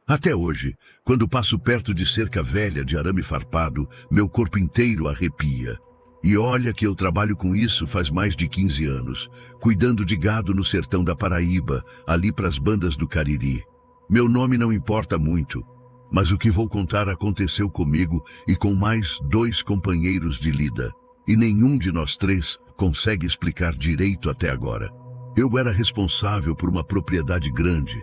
Até hoje, quando passo perto de cerca velha de arame farpado, meu corpo inteiro arrepia. E olha que eu trabalho com isso faz mais de 15 anos, cuidando de gado no sertão da Paraíba, ali pras bandas do Cariri. Meu nome não importa muito, mas o que vou contar aconteceu comigo e com mais 2 companheiros de lida. E nenhum de nós 3 consegue explicar direito até agora. Eu era responsável por uma propriedade grande,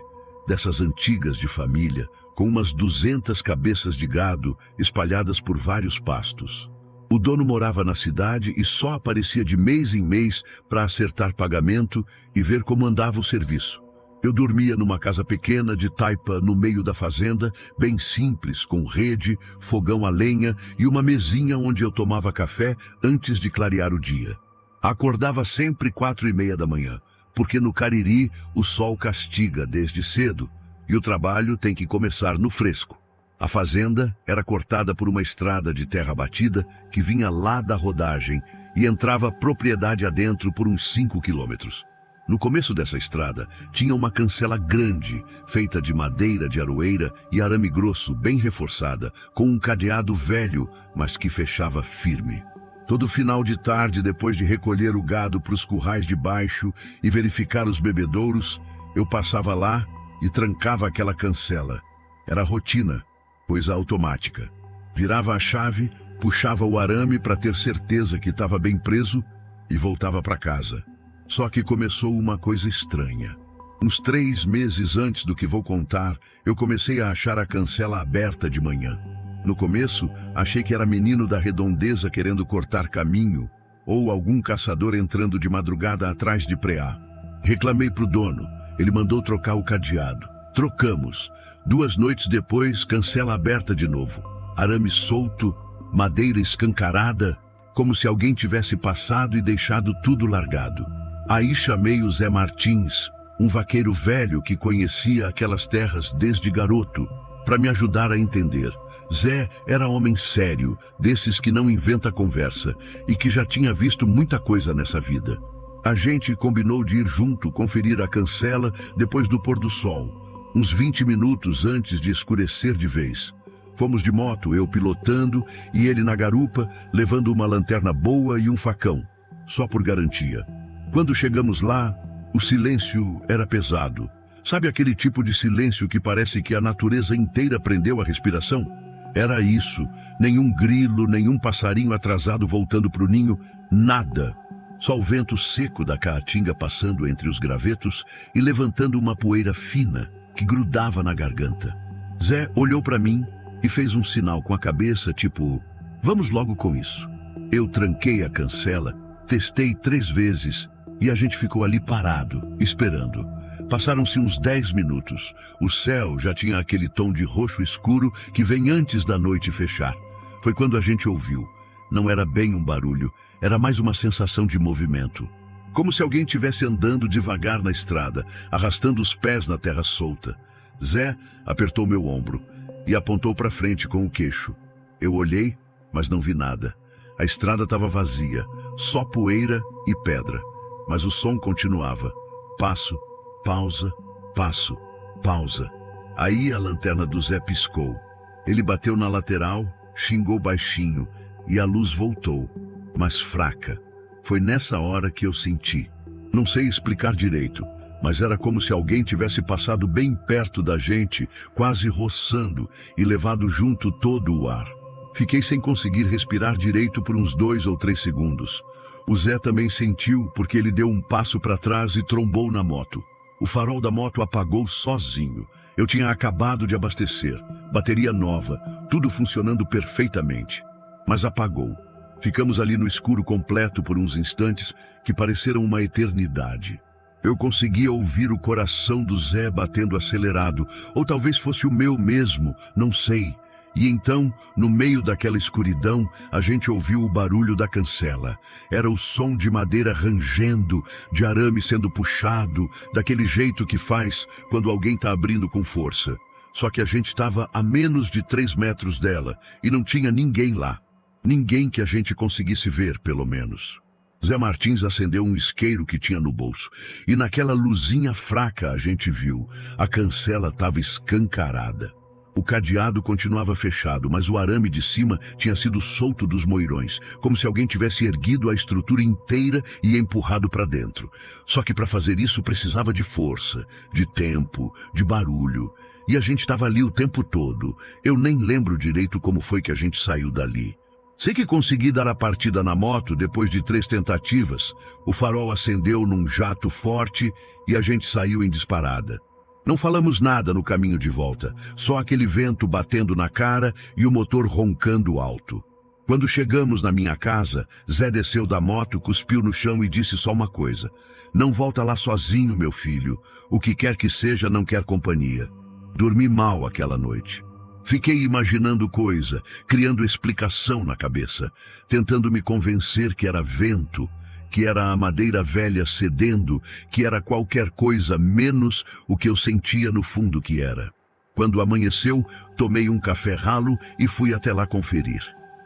dessas antigas de família, com umas 200 cabeças de gado espalhadas por vários pastos. O dono morava na cidade e só aparecia de mês em mês para acertar pagamento e ver como andava o serviço. Eu dormia numa casa pequena de taipa no meio da fazenda, bem simples, com rede, fogão a lenha e uma mesinha onde eu tomava café antes de clarear o dia. Acordava sempre 4:30 da manhã, porque no Cariri o sol castiga desde cedo e o trabalho tem que começar no fresco. A fazenda era cortada por uma estrada de terra batida que vinha lá da rodagem e entrava propriedade adentro por uns 5 quilômetros. No começo dessa estrada tinha uma cancela grande, feita de madeira de aroeira e arame grosso bem reforçada, com um cadeado velho, mas que fechava firme. Todo final de tarde, depois de recolher o gado para os currais de baixo e verificar os bebedouros, eu passava lá e trancava aquela cancela. Era rotina, coisa automática. Virava a chave, puxava o arame para ter certeza que estava bem preso e voltava para casa. Só que começou uma coisa estranha. Uns 3 meses antes do que vou contar, eu comecei a achar a cancela aberta de manhã. No começo, achei que era menino da redondeza querendo cortar caminho, ou algum caçador entrando de madrugada atrás de preá. Reclamei pro dono, ele mandou trocar o cadeado. Trocamos. 2 noites depois, cancela aberta de novo. Arame solto, madeira escancarada, como se alguém tivesse passado e deixado tudo largado. Aí chamei o Zé Martins, um vaqueiro velho que conhecia aquelas terras desde garoto, para me ajudar a entender. Zé era homem sério, desses que não inventa conversa, e que já tinha visto muita coisa nessa vida. A gente combinou de ir junto conferir a cancela depois do pôr do sol, uns 20 minutos antes de escurecer de vez. Fomos de moto, eu pilotando e ele na garupa, levando uma lanterna boa e um facão, só por garantia. Quando chegamos lá, o silêncio era pesado. Sabe aquele tipo de silêncio que parece que a natureza inteira prendeu a respiração? Era isso. Nenhum grilo, nenhum passarinho atrasado voltando para o ninho, nada. Só o vento seco da caatinga passando entre os gravetos e levantando uma poeira fina que grudava na garganta. Zé olhou para mim e fez um sinal com a cabeça, tipo, vamos logo com isso. Eu tranquei a cancela, testei 3 vezes e a gente ficou ali parado, esperando. Passaram-se uns 10 minutos. O céu já tinha aquele tom de roxo escuro que vem antes da noite fechar. Foi quando a gente ouviu. Não era bem um barulho, era mais uma sensação de movimento. Como se alguém estivesse andando devagar na estrada, arrastando os pés na terra solta. Zé apertou meu ombro e apontou para frente com o queixo. Eu olhei, mas não vi nada. A estrada estava vazia, só poeira e pedra. Mas o som continuava. Passo, pausa, passo, pausa. Aí a lanterna do Zé piscou. Ele bateu na lateral, xingou baixinho e a luz voltou, mas fraca. Foi nessa hora que eu senti. Não sei explicar direito, mas era como se alguém tivesse passado bem perto da gente, quase roçando, e levado junto todo o ar. Fiquei sem conseguir respirar direito por uns 2 ou 3 segundos. O Zé também sentiu, porque ele deu um passo para trás e trombou na moto. O farol da moto apagou sozinho. Eu tinha acabado de abastecer, bateria nova, tudo funcionando perfeitamente. Mas apagou. Ficamos ali no escuro completo por uns instantes que pareceram uma eternidade. Eu conseguia ouvir o coração do Zé batendo acelerado, ou talvez fosse o meu mesmo, não sei. E então, no meio daquela escuridão, a gente ouviu o barulho da cancela. Era o som de madeira rangendo, de arame sendo puxado, daquele jeito que faz quando alguém está abrindo com força. Só que a gente estava a menos de 3 metros dela e não tinha ninguém lá. Ninguém que a gente conseguisse ver, pelo menos. Zé Martins acendeu um isqueiro que tinha no bolso, e naquela luzinha fraca a gente viu, a cancela estava escancarada. O cadeado continuava fechado, mas o arame de cima tinha sido solto dos moirões, como se alguém tivesse erguido a estrutura inteira e empurrado para dentro. Só que para fazer isso precisava de força, de tempo, de barulho. E a gente estava ali o tempo todo. Eu nem lembro direito como foi que a gente saiu dali. Sei que consegui dar a partida na moto depois de 3 tentativas. O farol acendeu num jato forte e a gente saiu em disparada. Não falamos nada no caminho de volta, só aquele vento batendo na cara e o motor roncando alto. Quando chegamos na minha casa, Zé desceu da moto, cuspiu no chão e disse só uma coisa: "Não volta lá sozinho, meu filho. O que quer que seja não quer companhia." Dormi mal aquela noite. Fiquei imaginando coisa, criando explicação na cabeça, tentando me convencer que era vento, que era a madeira velha cedendo, que era qualquer coisa menos o que eu sentia no fundo que era. Quando amanheceu, tomei um café ralo e fui até lá conferir.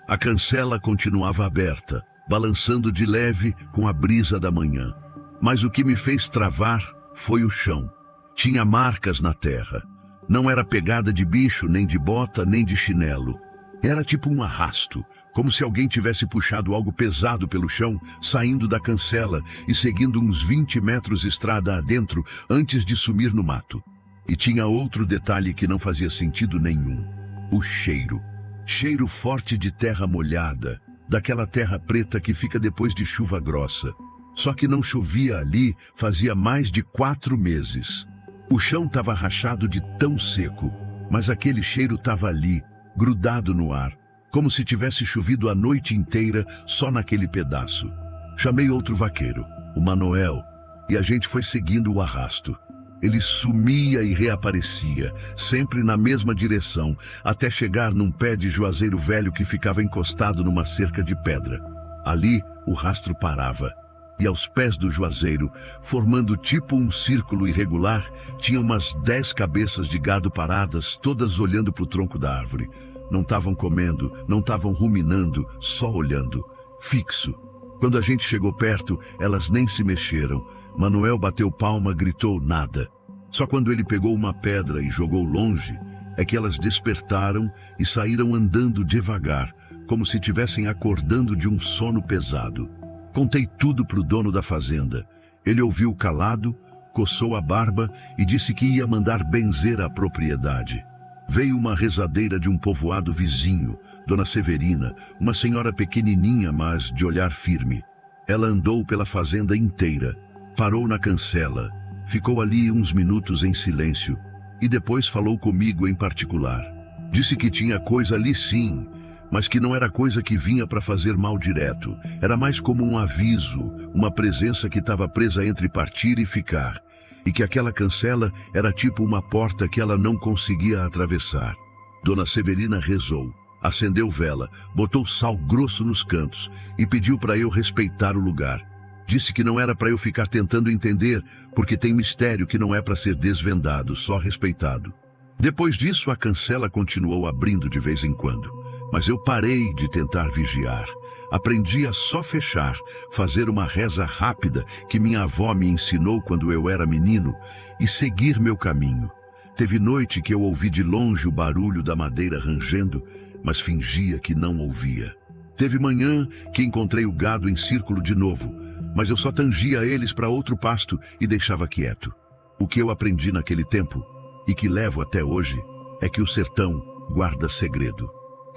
A cancela continuava aberta, balançando de leve com a brisa da manhã. Mas o que me fez travar foi o chão. Tinha marcas na terra. Não era pegada de bicho, nem de bota, nem de chinelo. Era tipo um arrasto, como se alguém tivesse puxado algo pesado pelo chão, saindo da cancela e seguindo uns 20 metros estrada adentro antes de sumir no mato. E tinha outro detalhe que não fazia sentido nenhum: o cheiro. Cheiro forte de terra molhada, daquela terra preta que fica depois de chuva grossa. Só que não chovia ali fazia mais de 4 meses. O chão estava rachado de tão seco, mas aquele cheiro estava ali, grudado no ar, como se tivesse chovido a noite inteira só naquele pedaço. Chamei outro vaqueiro, o Manoel, e a gente foi seguindo o arrasto. Ele sumia e reaparecia, sempre na mesma direção, até chegar num pé de juazeiro velho que ficava encostado numa cerca de pedra. Ali, o rastro parava. E aos pés do juazeiro, formando tipo um círculo irregular, tinha umas 10 cabeças de gado paradas, todas olhando para o tronco da árvore. Não estavam comendo, não estavam ruminando, só olhando, fixo. Quando a gente chegou perto, elas nem se mexeram. Manoel bateu palma, gritou nada. Só quando ele pegou uma pedra e jogou longe, é que elas despertaram e saíram andando devagar, como se estivessem acordando de um sono pesado. Contei tudo para o dono da fazenda. Ele ouviu calado, coçou a barba e disse que ia mandar benzer a propriedade. Veio uma rezadeira de um povoado vizinho, Dona Severina, uma senhora pequenininha, mas de olhar firme. Ela andou pela fazenda inteira, parou na cancela, ficou ali uns minutos em silêncio e depois falou comigo em particular. Disse que tinha coisa ali sim, mas que não era coisa que vinha para fazer mal direto. Era mais como um aviso, uma presença que estava presa entre partir e ficar, e que aquela cancela era tipo uma porta que ela não conseguia atravessar. Dona Severina rezou, acendeu vela, botou sal grosso nos cantos e pediu para eu respeitar o lugar. Disse que não era para eu ficar tentando entender, porque tem mistério que não é para ser desvendado, só respeitado. Depois disso, a cancela continuou abrindo de vez em quando. Mas eu parei de tentar vigiar. Aprendi a só fechar, fazer uma reza rápida que minha avó me ensinou quando eu era menino e seguir meu caminho. Teve noite que eu ouvi de longe o barulho da madeira rangendo, mas fingia que não ouvia. Teve manhã que encontrei o gado em círculo de novo, mas eu só tangia eles para outro pasto e deixava quieto. O que eu aprendi naquele tempo, e que levo até hoje, é que o sertão guarda segredo.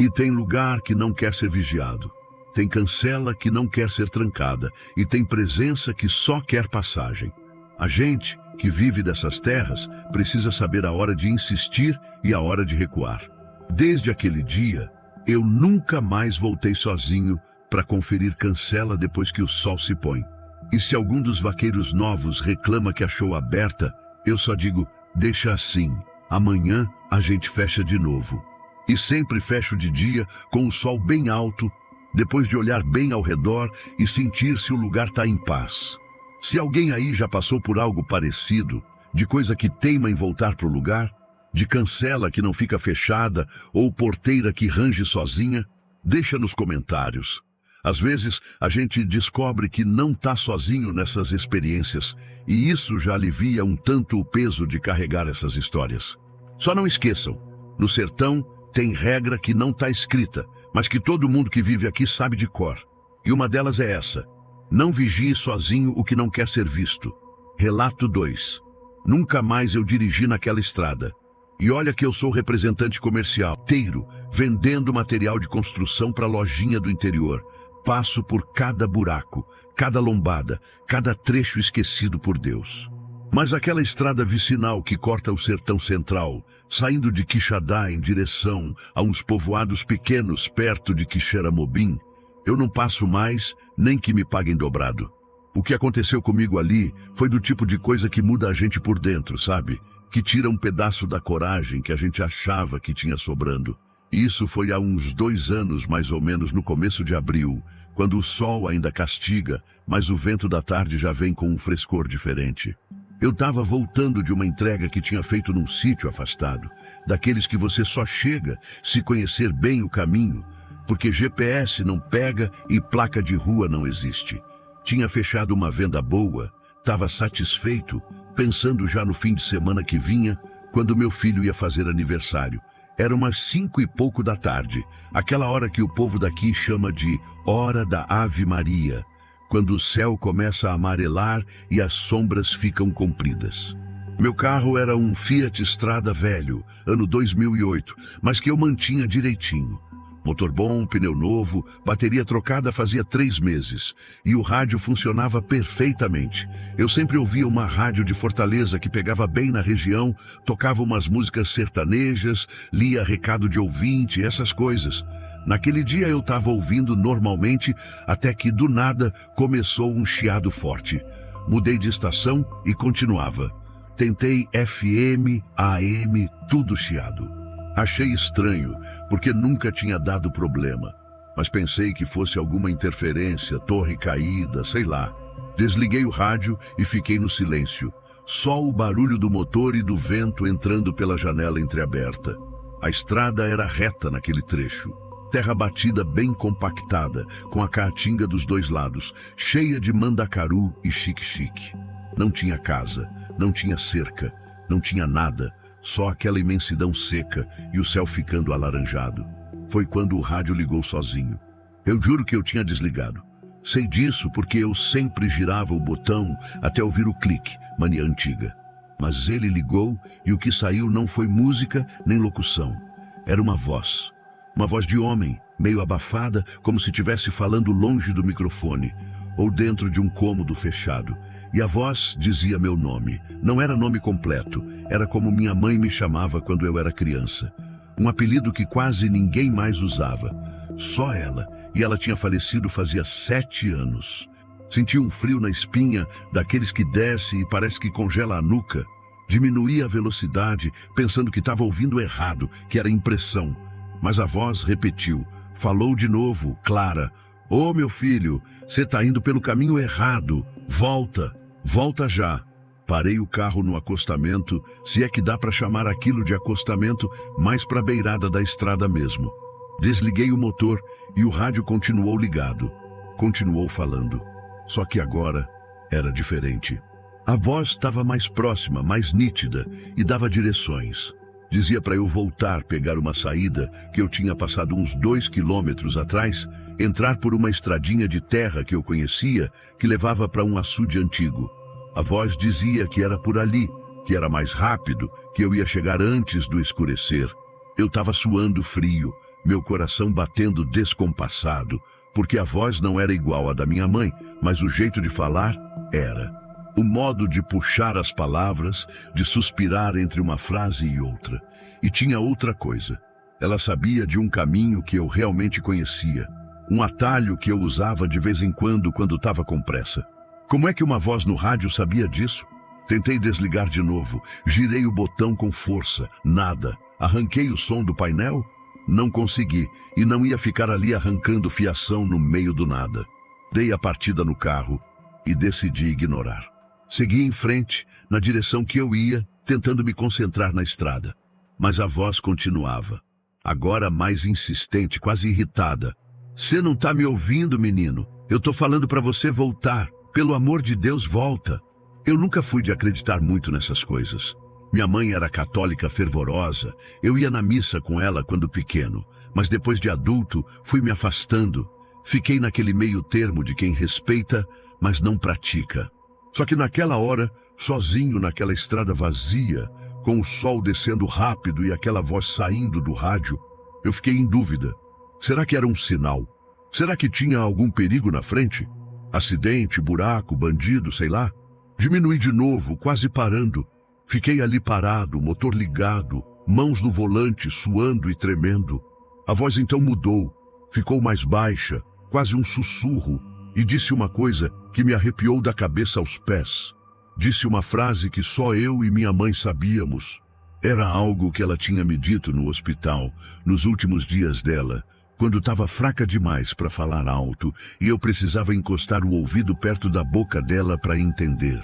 E tem lugar que não quer ser vigiado. Tem cancela que não quer ser trancada. E tem presença que só quer passagem. A gente que vive dessas terras precisa saber a hora de insistir e a hora de recuar. Desde aquele dia, eu nunca mais voltei sozinho para conferir cancela depois que o sol se põe. E se algum dos vaqueiros novos reclama que achou aberta, eu só digo, deixa assim. Amanhã a gente fecha de novo. E sempre fecho de dia, com o sol bem alto, depois de olhar bem ao redor e sentir se o lugar está em paz. Se alguém aí já passou por algo parecido, de coisa que teima em voltar para o lugar, de cancela que não fica fechada ou porteira que range sozinha, deixa nos comentários. Às vezes, a gente descobre que não está sozinho nessas experiências, e isso já alivia um tanto o peso de carregar essas histórias. Só não esqueçam, no sertão tem regra que não está escrita, mas que todo mundo que vive aqui sabe de cor. E uma delas é essa: não vigie sozinho o que não quer ser visto. Relato 2. Nunca mais eu dirigi naquela estrada. E olha que eu sou representante comercial, inteiro, vendendo material de construção para a lojinha do interior. Passo por cada buraco, cada lombada, cada trecho esquecido por Deus. Mas aquela estrada vicinal que corta o sertão central, saindo de Quixadá em direção a uns povoados pequenos perto de Quixeramobim, eu não passo mais, nem que me paguem dobrado. O que aconteceu comigo ali foi do tipo de coisa que muda a gente por dentro, sabe? Que tira um pedaço da coragem que a gente achava que tinha sobrando. Isso foi há uns 2 anos, mais ou menos, no começo de abril, quando o sol ainda castiga, mas o vento da tarde já vem com um frescor diferente. Eu estava voltando de uma entrega que tinha feito num sítio afastado, daqueles que você só chega se conhecer bem o caminho, porque GPS não pega e placa de rua não existe. Tinha fechado uma venda boa, estava satisfeito, pensando já no fim de semana que vinha, quando meu filho ia fazer aniversário. Era umas 5 e pouco da tarde, aquela hora que o povo daqui chama de Hora da Ave Maria, quando o céu começa a amarelar e as sombras ficam compridas. Meu carro era um Fiat Strada velho, ano 2008, mas que eu mantinha direitinho. Motor bom, pneu novo, bateria trocada fazia 3 meses. E o rádio funcionava perfeitamente. Eu sempre ouvia uma rádio de Fortaleza que pegava bem na região, tocava umas músicas sertanejas, lia recado de ouvinte, essas coisas. Naquele dia eu estava ouvindo normalmente, até que do nada começou um chiado forte. Mudei de estação e continuava. Tentei FM, AM, tudo chiado. Achei estranho, porque nunca tinha dado problema, mas pensei que fosse alguma interferência, torre caída, sei lá. Desliguei o rádio e fiquei no silêncio, só o barulho do motor e do vento entrando pela janela entreaberta. A estrada era reta naquele trecho, terra batida bem compactada, com a caatinga dos 2 lados, cheia de mandacaru e xique-xique. Não tinha casa, não tinha cerca, não tinha nada. Só aquela imensidão seca e o céu ficando alaranjado. Foi quando o rádio ligou sozinho. Eu juro que eu tinha desligado. Sei disso porque eu sempre girava o botão até ouvir o clique, mania antiga. Mas ele ligou e o que saiu não foi música nem locução. Era uma voz de homem, meio abafada, como se estivesse falando longe do microfone, ou dentro de um cômodo fechado. E a voz dizia meu nome. Não era nome completo, era como minha mãe me chamava quando eu era criança. Um apelido que quase ninguém mais usava. Só ela, e ela tinha falecido fazia 7 anos. Senti um frio na espinha, daqueles que desce e parece que congela a nuca. Diminuí a velocidade, pensando que estava ouvindo errado, que era impressão. Mas a voz repetiu, falou de novo, clara. Ô meu filho, você está indo pelo caminho errado, volta já. Parei o carro no acostamento, se é que dá para chamar aquilo de acostamento, mais para a beirada da estrada mesmo. Desliguei o motor e o rádio continuou ligado. Continuou falando. Só que agora era diferente. A voz estava mais próxima, mais nítida e dava direções. Dizia para eu voltar, pegar uma saída que eu tinha passado uns 2 quilômetros atrás, entrar por uma estradinha de terra que eu conhecia, que levava para um açude antigo. A voz dizia que era por ali, que era mais rápido, que eu ia chegar antes do escurecer. Eu estava suando frio, meu coração batendo descompassado, porque a voz não era igual à da minha mãe, mas o jeito de falar era. O modo de puxar as palavras, de suspirar entre uma frase e outra. E tinha outra coisa. Ela sabia de um caminho que eu realmente conhecia. Um atalho que eu usava de vez em quando estava com pressa. Como é que uma voz no rádio sabia disso? Tentei desligar de novo. Girei o botão com força. Nada. Arranquei o som do painel? Não consegui. E não ia ficar ali arrancando fiação no meio do nada. Dei a partida no carro e decidi ignorar. Segui em frente, na direção que eu ia, tentando me concentrar na estrada. Mas a voz continuava, agora mais insistente, quase irritada. Você não tá me ouvindo, menino? Eu tô falando pra você voltar. Pelo amor de Deus, volta. Eu nunca fui de acreditar muito nessas coisas. Minha mãe era católica fervorosa. Eu ia na missa com ela quando pequeno. Mas depois de adulto, fui me afastando. Fiquei naquele meio termo de quem respeita, mas não pratica. Só que naquela hora, sozinho naquela estrada vazia, com o sol descendo rápido e aquela voz saindo do rádio, eu fiquei em dúvida. Será que era um sinal? Será que tinha algum perigo na frente? Acidente, buraco, bandido, sei lá? Diminui de novo, quase parando. Fiquei ali parado, motor ligado, mãos no volante, suando e tremendo. A voz então mudou, ficou mais baixa, quase um sussurro, e disse uma coisa que me arrepiou da cabeça aos pés. Disse uma frase que só eu e minha mãe sabíamos. Era algo que ela tinha me dito no hospital, nos últimos dias dela, quando estava fraca demais para falar alto e eu precisava encostar o ouvido perto da boca dela para entender.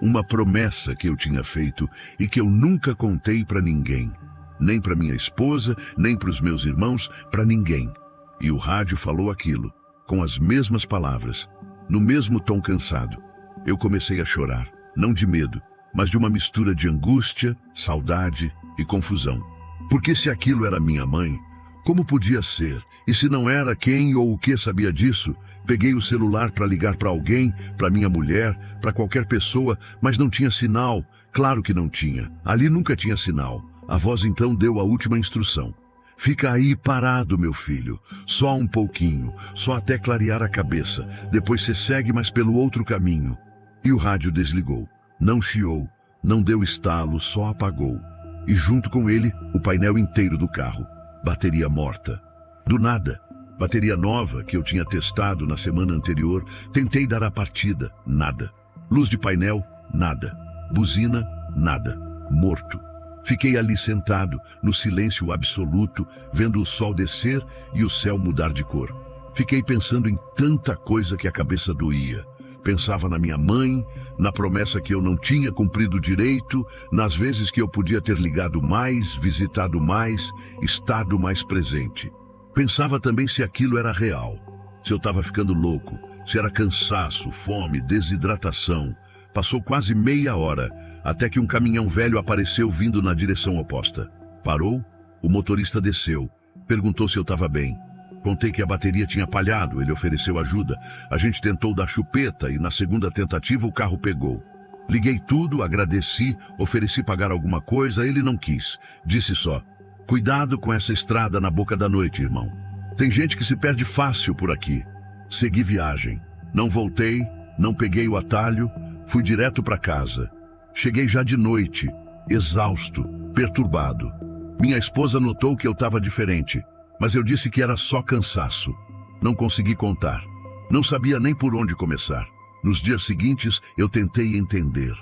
Uma promessa que eu tinha feito e que eu nunca contei para ninguém. Nem para minha esposa, nem para os meus irmãos, para ninguém. E o rádio falou aquilo, com as mesmas palavras, no mesmo tom cansado. Eu comecei a chorar, não de medo, mas de uma mistura de angústia, saudade e confusão. Porque se aquilo era minha mãe, como podia ser? E se não era, quem ou o que sabia disso? Peguei o celular para ligar para alguém, para minha mulher, para qualquer pessoa, mas não tinha sinal. Claro que não tinha. Ali nunca tinha sinal. A voz então deu a última instrução. Fica aí parado, meu filho. Só um pouquinho, só até clarear a cabeça. Depois você segue, mas pelo outro caminho. E o rádio desligou. Não chiou, não deu estalo, só apagou. E junto com ele, o painel inteiro do carro. Bateria morta. Do nada. Bateria nova que eu tinha testado na semana anterior. Tentei dar a partida. Nada. Luz de painel. Nada. Buzina. Nada. Morto. Fiquei ali sentado, no silêncio absoluto, vendo o sol descer e o céu mudar de cor. Fiquei pensando em tanta coisa que a cabeça doía. Pensava na minha mãe, na promessa que eu não tinha cumprido direito, nas vezes que eu podia ter ligado mais, visitado mais, estado mais presente. Pensava também se aquilo era real, se eu estava ficando louco, se era cansaço, fome, desidratação. Passou quase meia hora, até que um caminhão velho apareceu vindo na direção oposta. Parou, o motorista desceu, perguntou se eu estava bem. Contei que a bateria tinha falhado, ele ofereceu ajuda. A gente tentou dar chupeta e na segunda tentativa o carro pegou. Liguei tudo, agradeci, ofereci pagar alguma coisa, ele não quis. Disse só, cuidado com essa estrada na boca da noite, irmão. Tem gente que se perde fácil por aqui. Segui viagem. Não voltei, não peguei o atalho, fui direto para casa. Cheguei já de noite, exausto, perturbado. Minha esposa notou que eu estava diferente. Mas eu disse que era só cansaço. Não consegui contar. Não sabia nem por onde começar. Nos dias seguintes, eu tentei entender.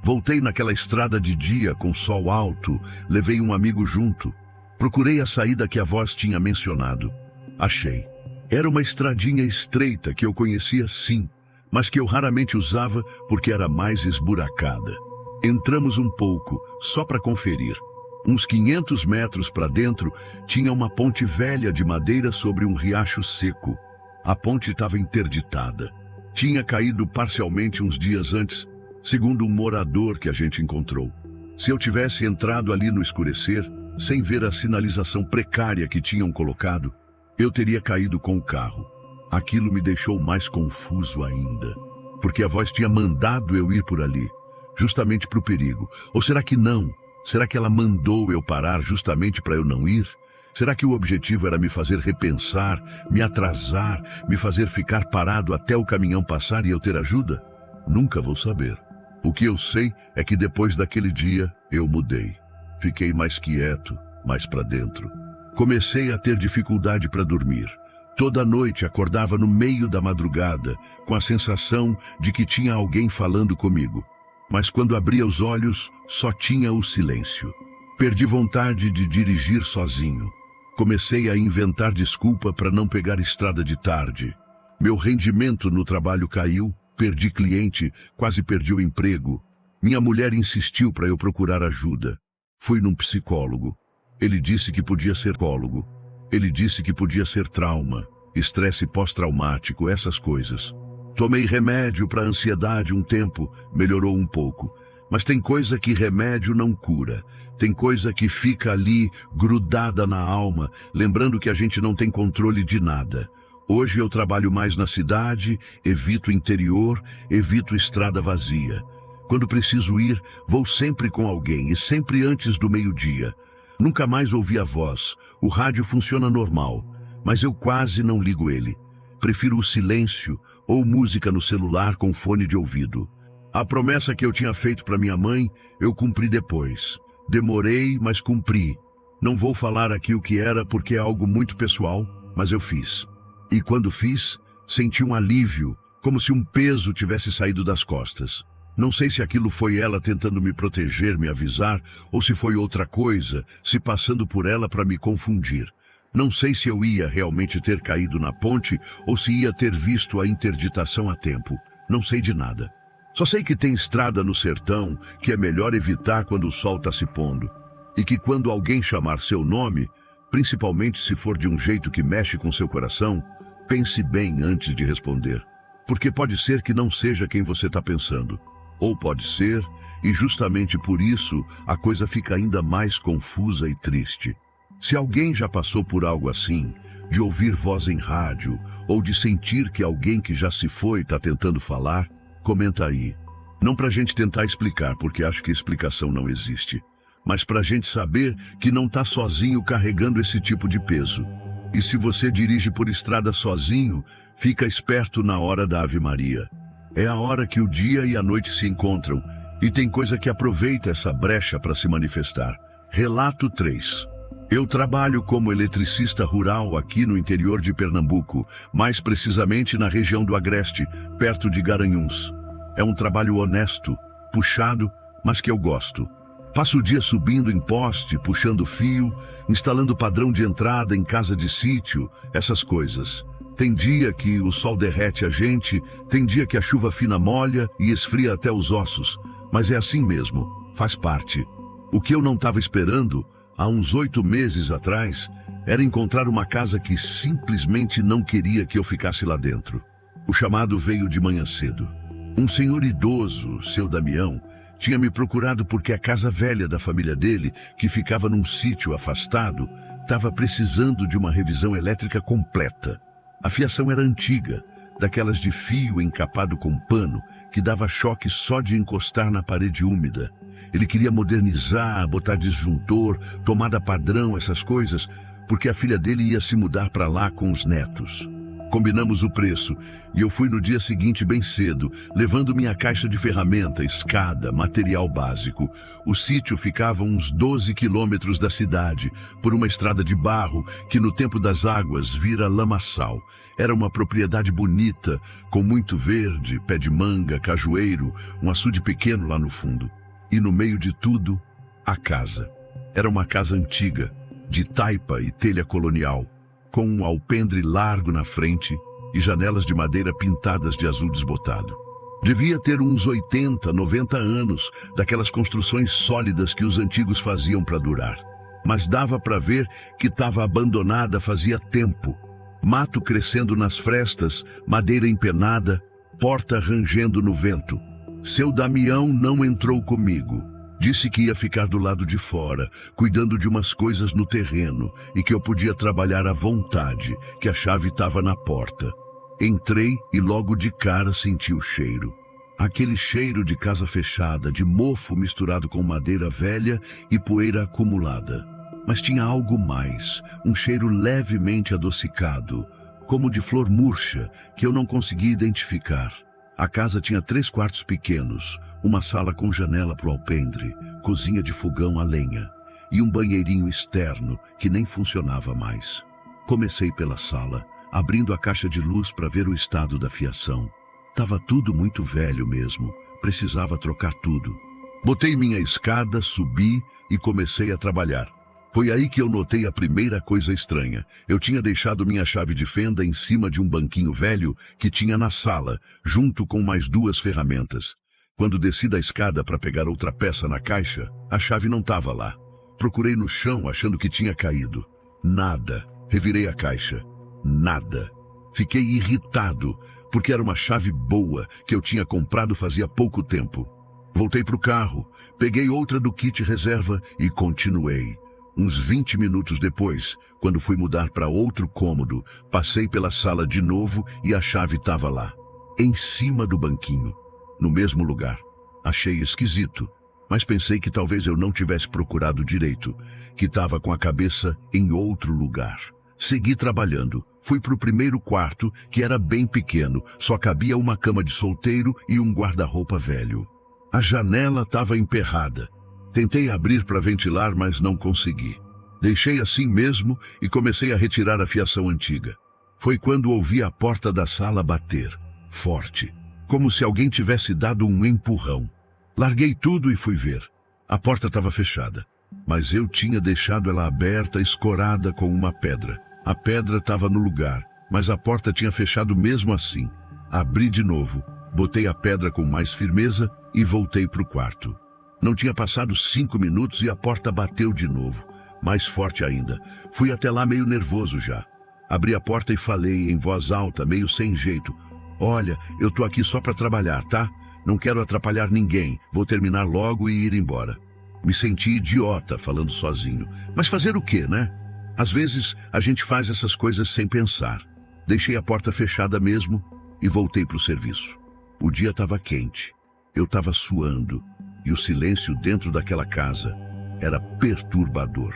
Voltei naquela estrada de dia com sol alto, levei um amigo junto. Procurei a saída que a voz tinha mencionado. Achei. Era uma estradinha estreita que eu conhecia sim, mas que eu raramente usava porque era mais esburacada. Entramos um pouco, só para conferir. Uns 500 metros para dentro, tinha uma ponte velha de madeira sobre um riacho seco. A ponte estava interditada. Tinha caído parcialmente uns dias antes, segundo um morador que a gente encontrou. Se eu tivesse entrado ali no escurecer, sem ver a sinalização precária que tinham colocado, eu teria caído com o carro. Aquilo me deixou mais confuso ainda, porque a voz tinha mandado eu ir por ali, justamente para o perigo. Ou será que não? Será que ela mandou eu parar justamente para eu não ir? Será que o objetivo era me fazer repensar, me atrasar, me fazer ficar parado até o caminhão passar e eu ter ajuda? Nunca vou saber. O que eu sei é que depois daquele dia eu mudei. Fiquei mais quieto, mais para dentro. Comecei a ter dificuldade para dormir. Toda noite acordava no meio da madrugada, com a sensação de que tinha alguém falando comigo. Mas quando abria os olhos, só tinha o silêncio. Perdi vontade de dirigir sozinho. Comecei a inventar desculpa para não pegar estrada de tarde. Meu rendimento no trabalho caiu, perdi cliente, quase perdi o emprego. Minha mulher insistiu para eu procurar ajuda. Fui num psicólogo. Ele disse que podia ser psicólogo. Ele disse que podia ser trauma. estresse pós-traumático, essas coisas. Tomei remédio para ansiedade um tempo, melhorou um pouco. Mas tem coisa que remédio não cura. Tem coisa que fica ali, grudada na alma, lembrando que a gente não tem controle de nada. Hoje eu trabalho mais na cidade, evito o interior, evito estrada vazia. Quando preciso ir, vou sempre com alguém e sempre antes do meio-dia. Nunca mais ouvi a voz. O rádio funciona normal, mas eu quase não ligo ele. Prefiro o silêncio ou música no celular com fone de ouvido. A promessa que eu tinha feito para minha mãe, eu cumpri depois. Demorei, mas cumpri. Não vou falar aqui o que era porque é algo muito pessoal, mas eu fiz. E quando fiz, senti um alívio, como se um peso tivesse saído das costas. Não sei se aquilo foi ela tentando me proteger, me avisar, ou se foi outra coisa, se passando por ela para me confundir. Não sei se eu ia realmente ter caído na ponte ou se ia ter visto a interditação a tempo. Não sei de nada. Só sei que tem estrada no sertão que é melhor evitar quando o sol está se pondo. E que quando alguém chamar seu nome, principalmente se for de um jeito que mexe com seu coração, pense bem antes de responder. Porque pode ser que não seja quem você está pensando. Ou pode ser, e justamente por isso a coisa fica ainda mais confusa e triste. Se alguém já passou por algo assim, de ouvir voz em rádio, ou de sentir que alguém que já se foi está tentando falar, comenta aí. Não pra gente tentar explicar, porque acho que explicação não existe, mas pra gente saber que não tá sozinho carregando esse tipo de peso. E se você dirige por estrada sozinho, fica esperto na hora da Ave Maria. É a hora que o dia e a noite se encontram, e tem coisa que aproveita essa brecha para se manifestar. Relato 3. Eu trabalho como eletricista rural aqui no interior de Pernambuco, mais precisamente na região do Agreste, perto de Garanhuns. É um trabalho honesto, puxado, mas que eu gosto. Passo o dia subindo em poste, puxando fio, instalando padrão de entrada em casa de sítio, essas coisas. Tem dia que o sol derrete a gente, tem dia que a chuva fina molha e esfria até os ossos, mas é assim mesmo, faz parte. O que eu não estava esperando, há uns 8 meses atrás, era encontrar uma casa que simplesmente não queria que eu ficasse lá dentro. O chamado veio de manhã cedo. Um senhor idoso, seu Damião, tinha me procurado porque a casa velha da família dele, que ficava num sítio afastado, estava precisando de uma revisão elétrica completa. A fiação era antiga, daquelas de fio encapado com pano, que dava choque só de encostar na parede úmida. Ele queria modernizar, botar disjuntor, tomada padrão, essas coisas, porque a filha dele ia se mudar para lá com os netos. Combinamos o preço e eu fui no dia seguinte bem cedo, levando minha caixa de ferramenta, escada, material básico. O sítio ficava a uns 12 quilômetros da cidade, por uma estrada de barro que no tempo das águas vira lamaçal. Era uma propriedade bonita, com muito verde, pé de manga, cajueiro, um açude pequeno lá no fundo. E no meio de tudo, a casa. Era uma casa antiga, de taipa e telha colonial, com um alpendre largo na frente e janelas de madeira pintadas de azul desbotado. Devia ter uns 80, 90 anos, daquelas construções sólidas que os antigos faziam para durar. Mas dava para ver que estava abandonada fazia tempo. Mato crescendo nas frestas, madeira empenada, porta rangendo no vento. Seu Damião não entrou comigo. Disse que ia ficar do lado de fora, cuidando de umas coisas no terreno e que eu podia trabalhar à vontade, que a chave estava na porta. Entrei e logo de cara senti o cheiro. Aquele cheiro de casa fechada, de mofo misturado com madeira velha e poeira acumulada. Mas tinha algo mais, um cheiro levemente adocicado, como de flor murcha, que eu não conseguia identificar. A casa tinha 3 quartos pequenos, uma sala com janela para o alpendre, cozinha de fogão a lenha e um banheirinho externo que nem funcionava mais. Comecei pela sala, abrindo a caixa de luz para ver o estado da fiação. Tava tudo muito velho mesmo, precisava trocar tudo. Botei minha escada, subi e comecei a trabalhar. Foi aí que eu notei a primeira coisa estranha. Eu tinha deixado minha chave de fenda em cima de um banquinho velho que tinha na sala, junto com mais 2 ferramentas. Quando desci da escada para pegar outra peça na caixa, a chave não estava lá. Procurei no chão achando que tinha caído. Nada. Revirei a caixa. Nada. Fiquei irritado, porque era uma chave boa que eu tinha comprado fazia pouco tempo. Voltei para o carro, peguei outra do kit reserva e continuei. Uns 20 minutos depois, quando fui mudar para outro cômodo, passei pela sala de novo e a chave estava lá, em cima do banquinho, no mesmo lugar. Achei esquisito, mas pensei que talvez eu não tivesse procurado direito, que estava com a cabeça em outro lugar. Segui trabalhando. Fui para o primeiro quarto, que era bem pequeno, só cabia uma cama de solteiro e um guarda-roupa velho. A janela estava emperrada. Tentei abrir para ventilar, mas não consegui. Deixei assim mesmo e comecei a retirar a fiação antiga. Foi quando ouvi a porta da sala bater, forte, como se alguém tivesse dado um empurrão. Larguei tudo e fui ver. A porta estava fechada, mas eu tinha deixado ela aberta, escorada com uma pedra. A pedra estava no lugar, mas a porta tinha fechado mesmo assim. Abri de novo, botei a pedra com mais firmeza e voltei para o quarto. Não tinha passado 5 minutos e a porta bateu de novo, mais forte ainda. Fui até lá meio nervoso já. Abri a porta e falei em voz alta, meio sem jeito. Olha, eu tô aqui só para trabalhar, tá? Não quero atrapalhar ninguém, vou terminar logo e ir embora. Me senti idiota falando sozinho. Mas fazer o quê, né? Às vezes, a gente faz essas coisas sem pensar. Deixei a porta fechada mesmo e voltei para o serviço. O dia estava quente, eu estava suando e o silêncio dentro daquela casa era perturbador.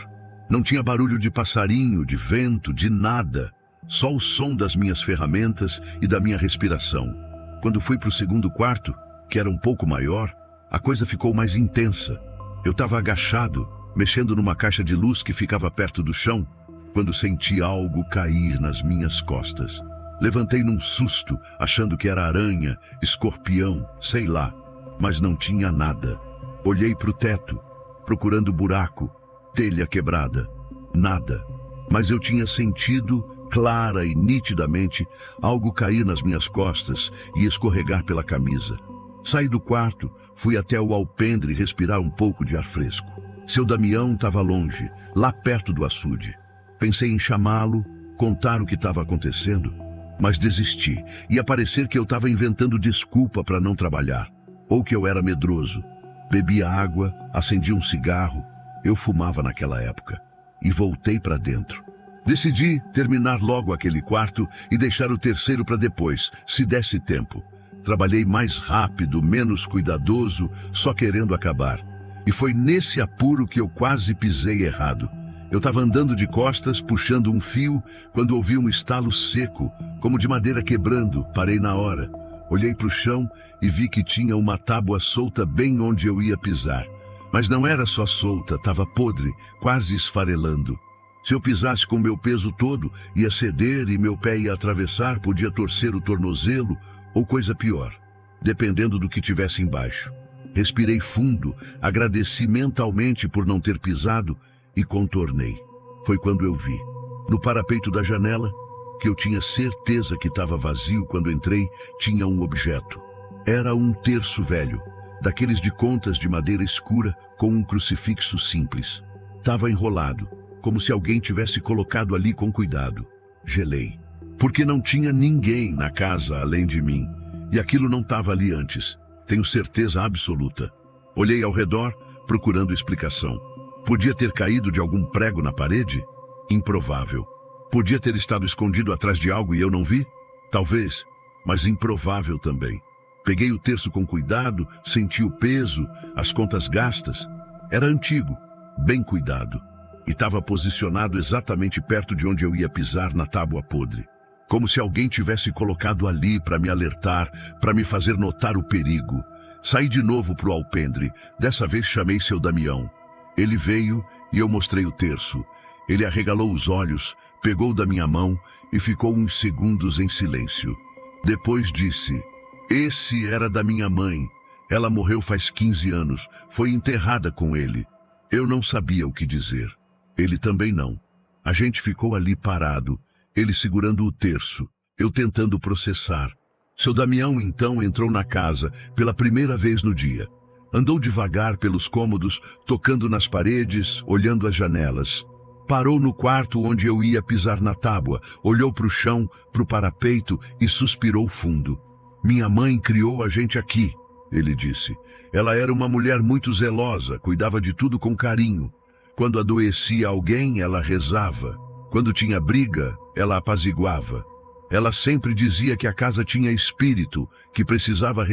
Não tinha barulho de passarinho, de vento, de nada. Só o som das minhas ferramentas e da minha respiração. Quando fui para o segundo quarto, que era um pouco maior, a coisa ficou mais intensa. Eu estava agachado, mexendo numa caixa de luz que ficava perto do chão, quando senti algo cair nas minhas costas. Levantei num susto, achando que era aranha, escorpião, sei lá, mas não tinha nada. Olhei para o teto, procurando buraco, telha quebrada, nada. Mas eu tinha sentido, clara e nitidamente, algo cair nas minhas costas e escorregar pela camisa. Saí do quarto, fui até o alpendre respirar um pouco de ar fresco. Seu Damião estava longe, lá perto do açude. Pensei em chamá-lo, contar o que estava acontecendo, mas desisti. Ia parecer que eu estava inventando desculpa para não trabalhar, ou que eu era medroso. Bebi água, acendi um cigarro, eu fumava naquela época, e voltei para dentro. Decidi terminar logo aquele quarto e deixar o terceiro para depois, se desse tempo. Trabalhei mais rápido, menos cuidadoso, só querendo acabar. E foi nesse apuro que eu quase pisei errado. Eu estava andando de costas, puxando um fio, quando ouvi um estalo seco, como de madeira quebrando. Parei na hora. Olhei para o chão e vi que tinha uma tábua solta bem onde eu ia pisar. Mas não era só solta, estava podre, quase esfarelando. Se eu pisasse com meu peso todo, ia ceder e meu pé ia atravessar, podia torcer o tornozelo ou coisa pior, dependendo do que tivesse embaixo. Respirei fundo, agradeci mentalmente por não ter pisado e contornei. Foi quando eu vi, no parapeito da janela, que eu tinha certeza que estava vazio quando entrei, tinha um objeto. Era um terço velho, daqueles de contas de madeira escura com um crucifixo simples. Estava enrolado, como se alguém tivesse colocado ali com cuidado. Gelei, porque não tinha ninguém na casa além de mim, e aquilo não estava ali antes. Tenho certeza absoluta. Olhei ao redor, procurando explicação. Podia ter caído de algum prego na parede? Improvável. Podia ter estado escondido atrás de algo e eu não vi? Talvez, mas improvável também. Peguei o terço com cuidado, senti o peso, as contas gastas. Era antigo, bem cuidado, e estava posicionado exatamente perto de onde eu ia pisar na tábua podre. Como se alguém tivesse colocado ali para me alertar, para me fazer notar o perigo. Saí de novo para o alpendre. Dessa vez chamei seu Damião. Ele veio e eu mostrei o terço. Ele arregalou os olhos, pegou da minha mão e ficou uns segundos em silêncio. Depois disse: "Esse era da minha mãe. Ela morreu faz 15 anos. Foi enterrada com ele." Eu não sabia o que dizer. Ele também não. A gente ficou ali parado, ele segurando o terço, eu tentando processar. Seu Damião então entrou na casa pela primeira vez no dia. Andou devagar pelos cômodos, tocando nas paredes, olhando as janelas. Parou no quarto onde eu ia pisar na tábua, olhou para o chão, para o parapeito e suspirou fundo. Minha mãe criou a gente aqui, ele disse. Ela era uma mulher muito zelosa, cuidava de tudo com carinho. Quando adoecia alguém, ela rezava. Quando tinha briga, ela apaziguava. Ela sempre dizia que a casa tinha espírito, que precisava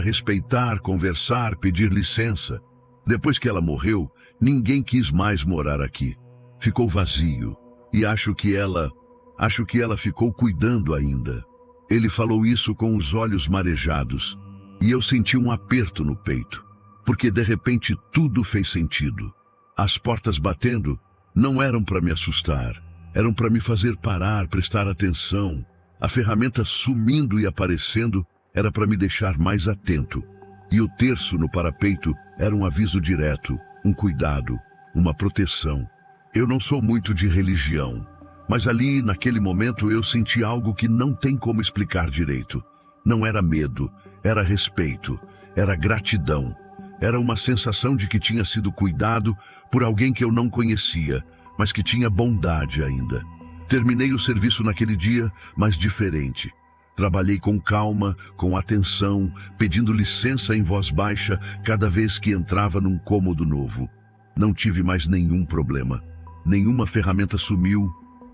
respeitar, conversar, pedir licença. Depois que ela morreu, ninguém quis mais morar aqui. Ficou vazio. E acho que ela ficou cuidando ainda. Ele falou isso com os olhos marejados. E eu senti um aperto no peito. Porque de repente tudo fez sentido. As portas batendo não eram para me assustar. Eram para me fazer parar, prestar atenção. A ferramenta sumindo e aparecendo era para me deixar mais atento. E o terço no parapeito era um aviso direto, um cuidado, uma proteção. Eu não sou muito de religião, mas ali, naquele momento, eu senti algo que não tem como explicar direito. Não era medo, era respeito, era gratidão. Era uma sensação de que tinha sido cuidado por alguém que eu não conhecia, mas que tinha bondade ainda. Terminei o serviço naquele dia, mas diferente. Trabalhei com calma, com atenção, pedindo licença em voz baixa cada vez que entrava num cômodo novo. Não tive mais nenhum problema. Nenhuma ferramenta sumiu,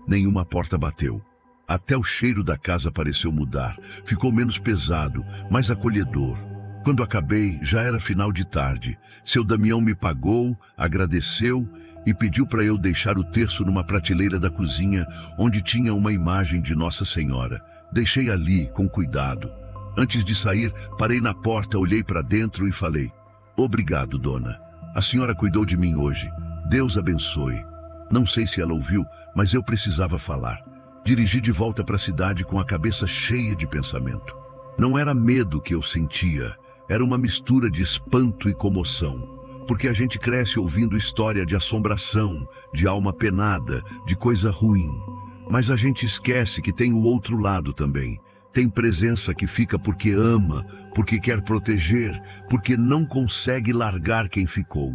nenhuma porta bateu. Até o cheiro da casa pareceu mudar. Ficou menos pesado, mais acolhedor. Quando acabei, já era final de tarde. Seu Damião me pagou, agradeceu e pediu para eu deixar o terço numa prateleira da cozinha, onde tinha uma imagem de Nossa Senhora. Deixei ali, com cuidado. Antes de sair, parei na porta, olhei para dentro e falei: "Obrigado, dona. A senhora cuidou de mim hoje. Deus abençoe." Não sei se ela ouviu, mas eu precisava falar. Dirigi de volta para a cidade com a cabeça cheia de pensamento. Não era medo que eu sentia, era uma mistura de espanto e comoção. Porque a gente cresce ouvindo história de assombração, de alma penada, de coisa ruim. Mas a gente esquece que tem o outro lado também. Tem presença que fica porque ama, porque quer proteger, porque não consegue largar quem ficou.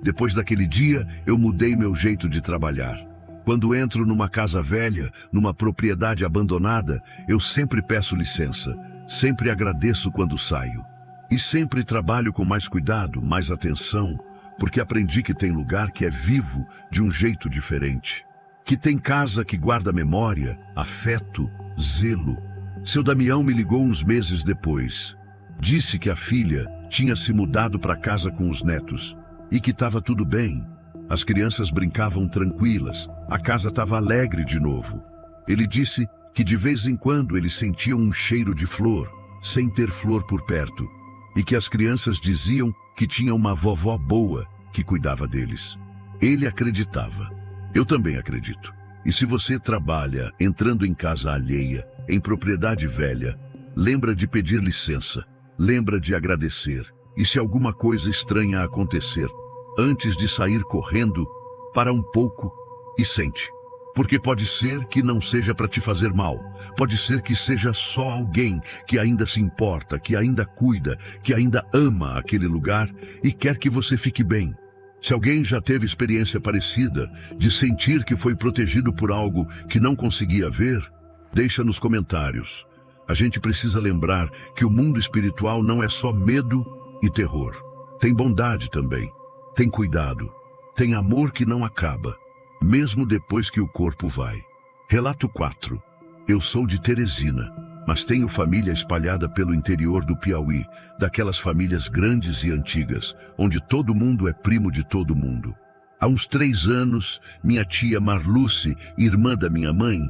Depois daquele dia, eu mudei meu jeito de trabalhar. Quando entro numa casa velha, numa propriedade abandonada, eu sempre peço licença, sempre agradeço quando saio. E sempre trabalho com mais cuidado, mais atenção, porque aprendi que tem lugar que é vivo de um jeito diferente. Que tem casa que guarda memória, afeto, zelo. Seu Damião me ligou uns meses depois. Disse que a filha tinha se mudado para casa com os netos e que estava tudo bem. As crianças brincavam tranquilas, a casa estava alegre de novo. Ele disse que de vez em quando eles sentiam um cheiro de flor, sem ter flor por perto, e que as crianças diziam que tinha uma vovó boa que cuidava deles. Ele acreditava. Eu também acredito. E se você trabalha entrando em casa alheia, em propriedade velha, lembra de pedir licença, lembra de agradecer. E se alguma coisa estranha acontecer, antes de sair correndo, para um pouco e sente. Porque pode ser que não seja para te fazer mal. Pode ser que seja só alguém que ainda se importa, que ainda cuida, que ainda ama aquele lugar e quer que você fique bem. Se alguém já teve experiência parecida, de sentir que foi protegido por algo que não conseguia ver, deixa nos comentários. A gente precisa lembrar que o mundo espiritual não é só medo e terror. Tem bondade também. Tem cuidado. Tem amor que não acaba, mesmo depois que o corpo vai. Relato 4. Eu sou de Teresina, mas tenho família espalhada pelo interior do Piauí, daquelas famílias grandes e antigas, onde todo mundo é primo de todo mundo. Há uns 3 anos, minha tia Marluce, irmã da minha mãe,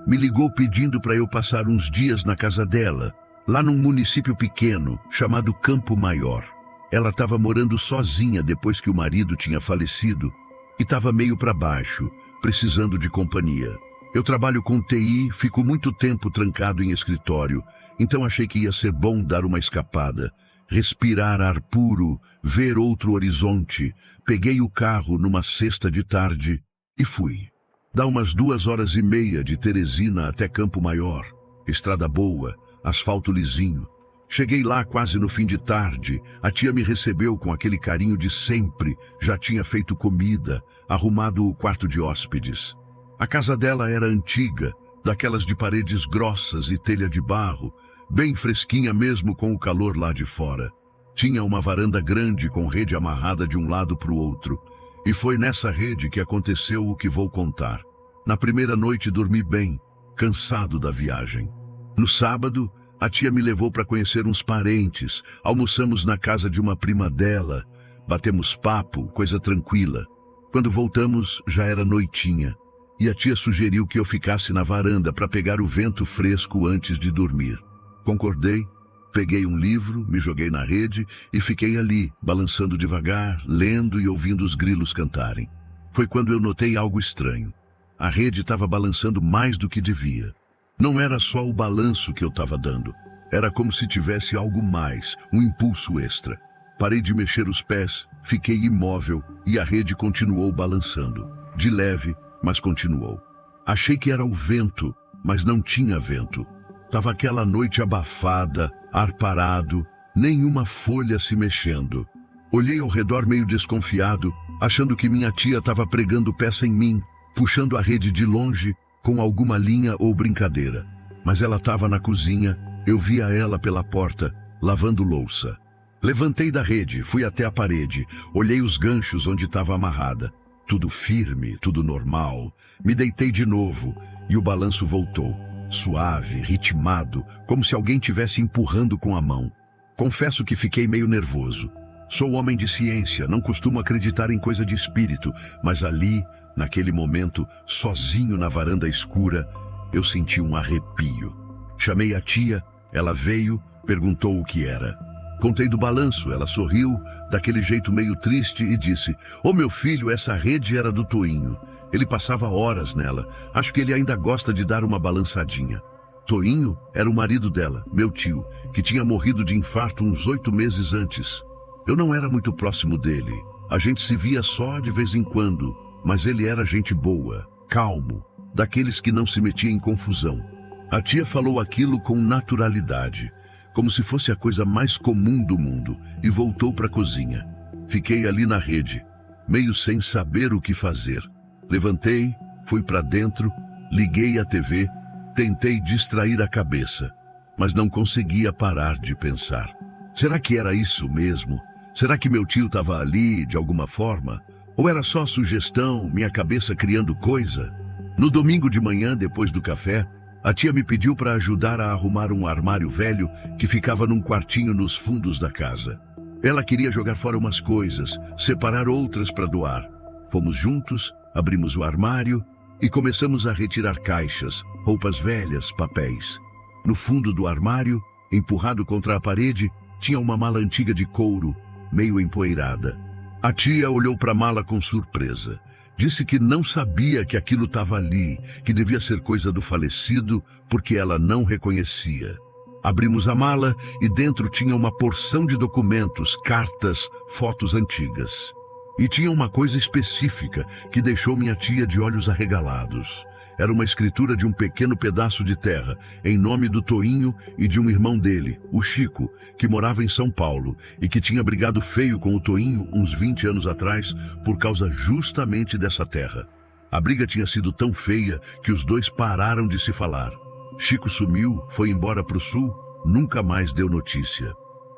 me ligou pedindo para eu passar uns dias na casa dela, lá num município pequeno, chamado Campo Maior. Ela estava morando sozinha depois que o marido tinha falecido e estava meio para baixo, precisando de companhia. Eu trabalho com TI, fico muito tempo trancado em escritório, então achei que ia ser bom dar uma escapada, respirar ar puro, ver outro horizonte. Peguei o carro numa sexta de tarde e fui. Dá umas 2h30 de Teresina até Campo Maior. Estrada boa, asfalto lisinho. Cheguei lá quase no fim de tarde. A tia me recebeu com aquele carinho de sempre. Já tinha feito comida, arrumado o quarto de hóspedes. A casa dela era antiga, daquelas de paredes grossas e telha de barro, bem fresquinha mesmo com o calor lá de fora. Tinha uma varanda grande com rede amarrada de um lado para o outro. E foi nessa rede que aconteceu o que vou contar. Na primeira noite dormi bem, cansado da viagem. No sábado, a tia me levou para conhecer uns parentes. Almoçamos na casa de uma prima dela. Batemos papo, coisa tranquila. Quando voltamos, já era noitinha. E a tia sugeriu que eu ficasse na varanda para pegar o vento fresco antes de dormir. Concordei, peguei um livro, me joguei na rede e fiquei ali, balançando devagar, lendo e ouvindo os grilos cantarem. Foi quando eu notei algo estranho. A rede estava balançando mais do que devia. Não era só o balanço que eu estava dando. Era como se tivesse algo mais, um impulso extra. Parei de mexer os pés, fiquei imóvel e a rede continuou balançando. De leve, mas continuou. Achei que era o vento, mas não tinha vento. Tava aquela noite abafada, ar parado, nenhuma folha se mexendo. Olhei ao redor meio desconfiado, achando que minha tia estava pregando peça em mim, puxando a rede de longe, com alguma linha ou brincadeira. Mas ela estava na cozinha, eu via ela pela porta, lavando louça. Levantei da rede, fui até a parede, olhei os ganchos onde estava amarrada. Tudo firme, tudo normal. Me deitei de novo e o balanço voltou. Suave, ritmado, como se alguém tivesse empurrando com a mão. Confesso que fiquei meio nervoso. Sou homem de ciência, não costumo acreditar em coisa de espírito, mas ali, naquele momento, sozinho na varanda escura, eu senti um arrepio. Chamei a tia, ela veio, perguntou o que era. Contei do balanço, ela sorriu, daquele jeito meio triste, e disse: "Ô meu filho, essa rede era do Toinho. Ele passava horas nela. Acho que ele ainda gosta de dar uma balançadinha." Toinho era o marido dela, meu tio, que tinha morrido de infarto uns 8 meses antes. Eu não era muito próximo dele. A gente se via só de vez em quando, mas ele era gente boa, calmo, daqueles que não se metia em confusão. A tia falou aquilo com naturalidade, como se fosse a coisa mais comum do mundo, e voltou para a cozinha. Fiquei ali na rede, meio sem saber o que fazer. Levantei, fui para dentro, liguei a TV, tentei distrair a cabeça, mas não conseguia parar de pensar. Será que era isso mesmo? Será que meu tio estava ali, de alguma forma? Ou era só sugestão, minha cabeça criando coisa? No domingo de manhã, depois do café, a tia me pediu para ajudar a arrumar um armário velho que ficava num quartinho nos fundos da casa. Ela queria jogar fora umas coisas, separar outras para doar. Fomos juntos, abrimos o armário e começamos a retirar caixas, roupas velhas, papéis. No fundo do armário, empurrado contra a parede, tinha uma mala antiga de couro, meio empoeirada. A tia olhou para a mala com surpresa. Disse que não sabia que aquilo estava ali, que devia ser coisa do falecido, porque ela não reconhecia. Abrimos a mala e dentro tinha uma porção de documentos, cartas, fotos antigas. E tinha uma coisa específica que deixou minha tia de olhos arregalados. Era uma escritura de um pequeno pedaço de terra, em nome do Toinho e de um irmão dele, o Chico, que morava em São Paulo e que tinha brigado feio com o Toinho uns 20 anos atrás por causa justamente dessa terra. A briga tinha sido tão feia que os dois pararam de se falar. Chico sumiu, foi embora para o sul, nunca mais deu notícia.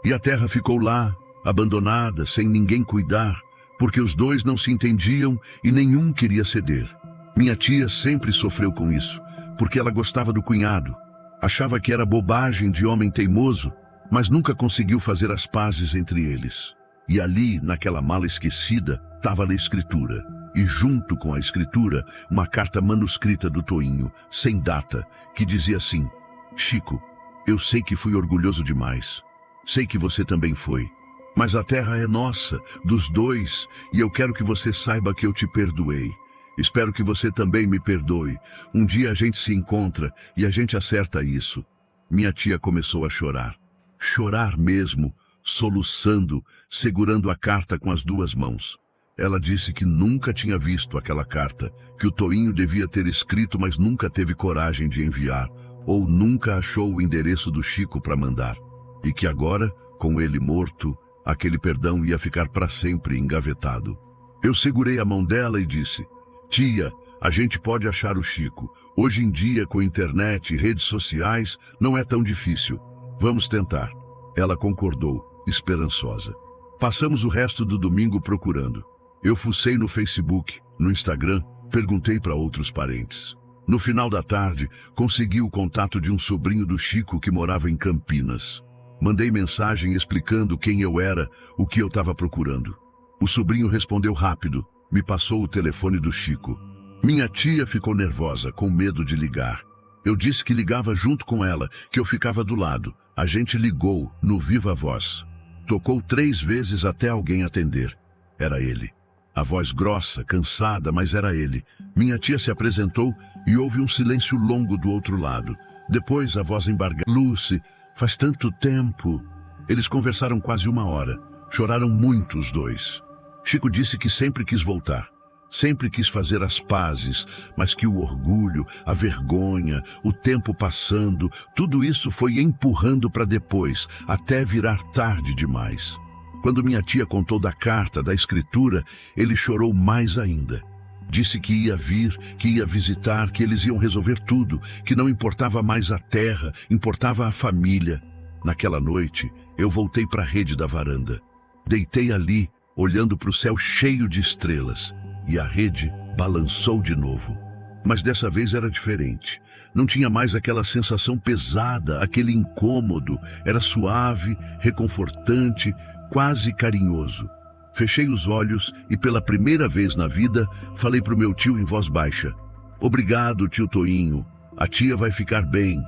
E a terra ficou lá, abandonada, sem ninguém cuidar, porque os dois não se entendiam e nenhum queria ceder. Minha tia sempre sofreu com isso, porque ela gostava do cunhado. Achava que era bobagem de homem teimoso, mas nunca conseguiu fazer as pazes entre eles. E ali, naquela mala esquecida, estava a escritura. E junto com a escritura, uma carta manuscrita do Toinho, sem data, que dizia assim: "Chico, eu sei que fui orgulhoso demais. Sei que você também foi. Mas a terra é nossa, dos dois, e eu quero que você saiba que eu te perdoei. Espero que você também me perdoe. Um dia a gente se encontra e a gente acerta isso." Minha tia começou a chorar. Chorar mesmo, soluçando, segurando a carta com as 2 mãos. Ela disse que nunca tinha visto aquela carta, que o Toinho devia ter escrito, mas nunca teve coragem de enviar, ou nunca achou o endereço do Chico para mandar. e que agora, com ele morto, aquele perdão ia ficar para sempre engavetado. Eu segurei a mão dela e disse: tia, a gente pode achar o Chico. Hoje em dia, com internet e redes sociais, não é tão difícil. Vamos tentar. Ela concordou, esperançosa. Passamos o resto do domingo procurando. Eu fucei no Facebook, no Instagram, perguntei para outros parentes. No final da tarde, consegui o contato de um sobrinho do Chico que morava em Campinas. Mandei mensagem explicando quem eu era, o que eu estava procurando. O sobrinho respondeu rápido, me passou o telefone do Chico. Minha tia ficou nervosa, com medo de ligar. Eu disse que ligava junto com ela, que eu ficava do lado. A gente ligou, no viva voz. Tocou 3 vezes até alguém atender. Era ele. A voz grossa, cansada, mas era ele. Minha tia se apresentou e houve um silêncio longo do outro lado. Depois a voz embargada. Lucy, faz tanto tempo. Eles conversaram quase 1 hora. Choraram muito os dois. Chico disse que sempre quis voltar. Sempre quis fazer as pazes, mas que o orgulho, a vergonha, o tempo passando, tudo isso foi empurrando para depois, até virar tarde demais. Quando minha tia contou da carta, da escritura, ele chorou mais ainda. Disse que ia vir, que ia visitar, que eles iam resolver tudo, que não importava mais a terra, importava a família. Naquela noite, eu voltei para a rede da varanda. Deitei ali, olhando para o céu cheio de estrelas, e a rede balançou de novo. Mas dessa vez era diferente. Não tinha mais aquela sensação pesada, aquele incômodo. Era suave, reconfortante, quase carinhoso. Fechei os olhos e pela primeira vez na vida falei para o meu tio em voz baixa: obrigado, tio Toinho. A tia vai ficar bem.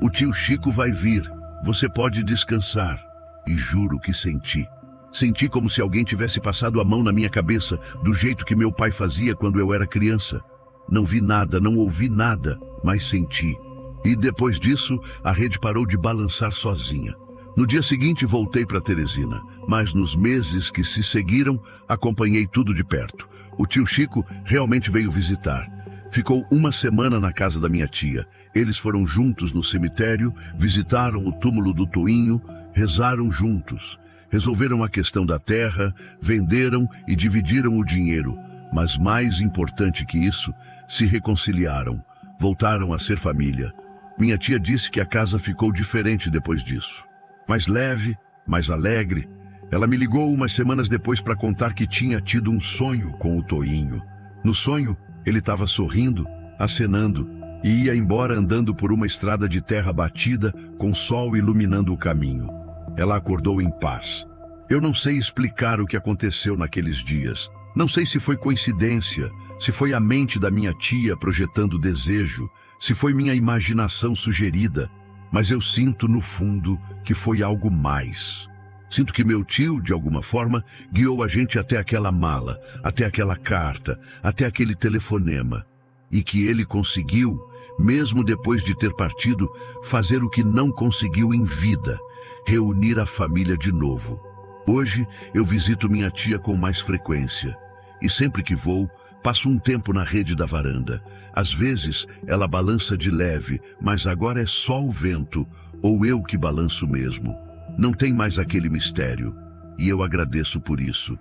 O tio Chico vai vir. Você pode descansar. E juro que senti. Senti como se alguém tivesse passado a mão na minha cabeça, do jeito que meu pai fazia quando eu era criança. Não vi nada, não ouvi nada, mas senti. E depois disso, a rede parou de balançar sozinha. No dia seguinte, voltei para Teresina, mas nos meses que se seguiram, acompanhei tudo de perto. O tio Chico realmente veio visitar. Ficou 1 semana na casa da minha tia. Eles foram juntos no cemitério, visitaram o túmulo do Toinho, rezaram juntos. Resolveram a questão da terra, venderam e dividiram o dinheiro. Mas mais importante que isso, se reconciliaram, voltaram a ser família. Minha tia disse que a casa ficou diferente depois disso. Mais leve, mais alegre. Ela me ligou umas semanas depois para contar que tinha tido um sonho com o Toinho. No sonho, ele estava sorrindo, acenando, e ia embora andando por uma estrada de terra batida, com sol iluminando o caminho. Ela acordou em paz. Eu não sei explicar o que aconteceu naqueles dias. Não sei se foi coincidência, se foi a mente da minha tia projetando desejo, se foi minha imaginação sugerida, mas eu sinto no fundo que foi algo mais. Sinto que meu tio, de alguma forma, guiou a gente até aquela mala, até aquela carta, até aquele telefonema. E que ele conseguiu, mesmo depois de ter partido, fazer o que não conseguiu em vida: reunir a família de novo. Hoje eu visito minha tia com mais frequência. E sempre que vou, passo um tempo na rede da varanda. Às vezes ela balança de leve, mas agora é só o vento, ou eu que balanço mesmo. Não tem mais aquele mistério. E eu agradeço por isso.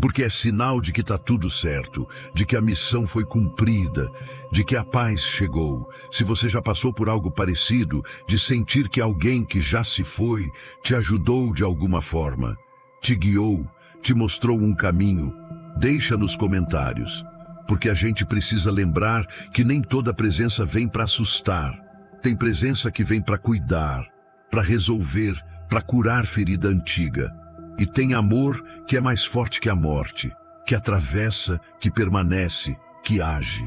Porque é sinal de que está tudo certo, de que a missão foi cumprida, de que a paz chegou. Se você já passou por algo parecido, de sentir que alguém que já se foi te ajudou de alguma forma, te guiou, te mostrou um caminho, deixa nos comentários. Porque a gente precisa lembrar que nem toda presença vem para assustar. Tem presença que vem para cuidar, para resolver, para curar ferida antiga. E tem amor que é mais forte que a morte, que atravessa, que permanece, que age.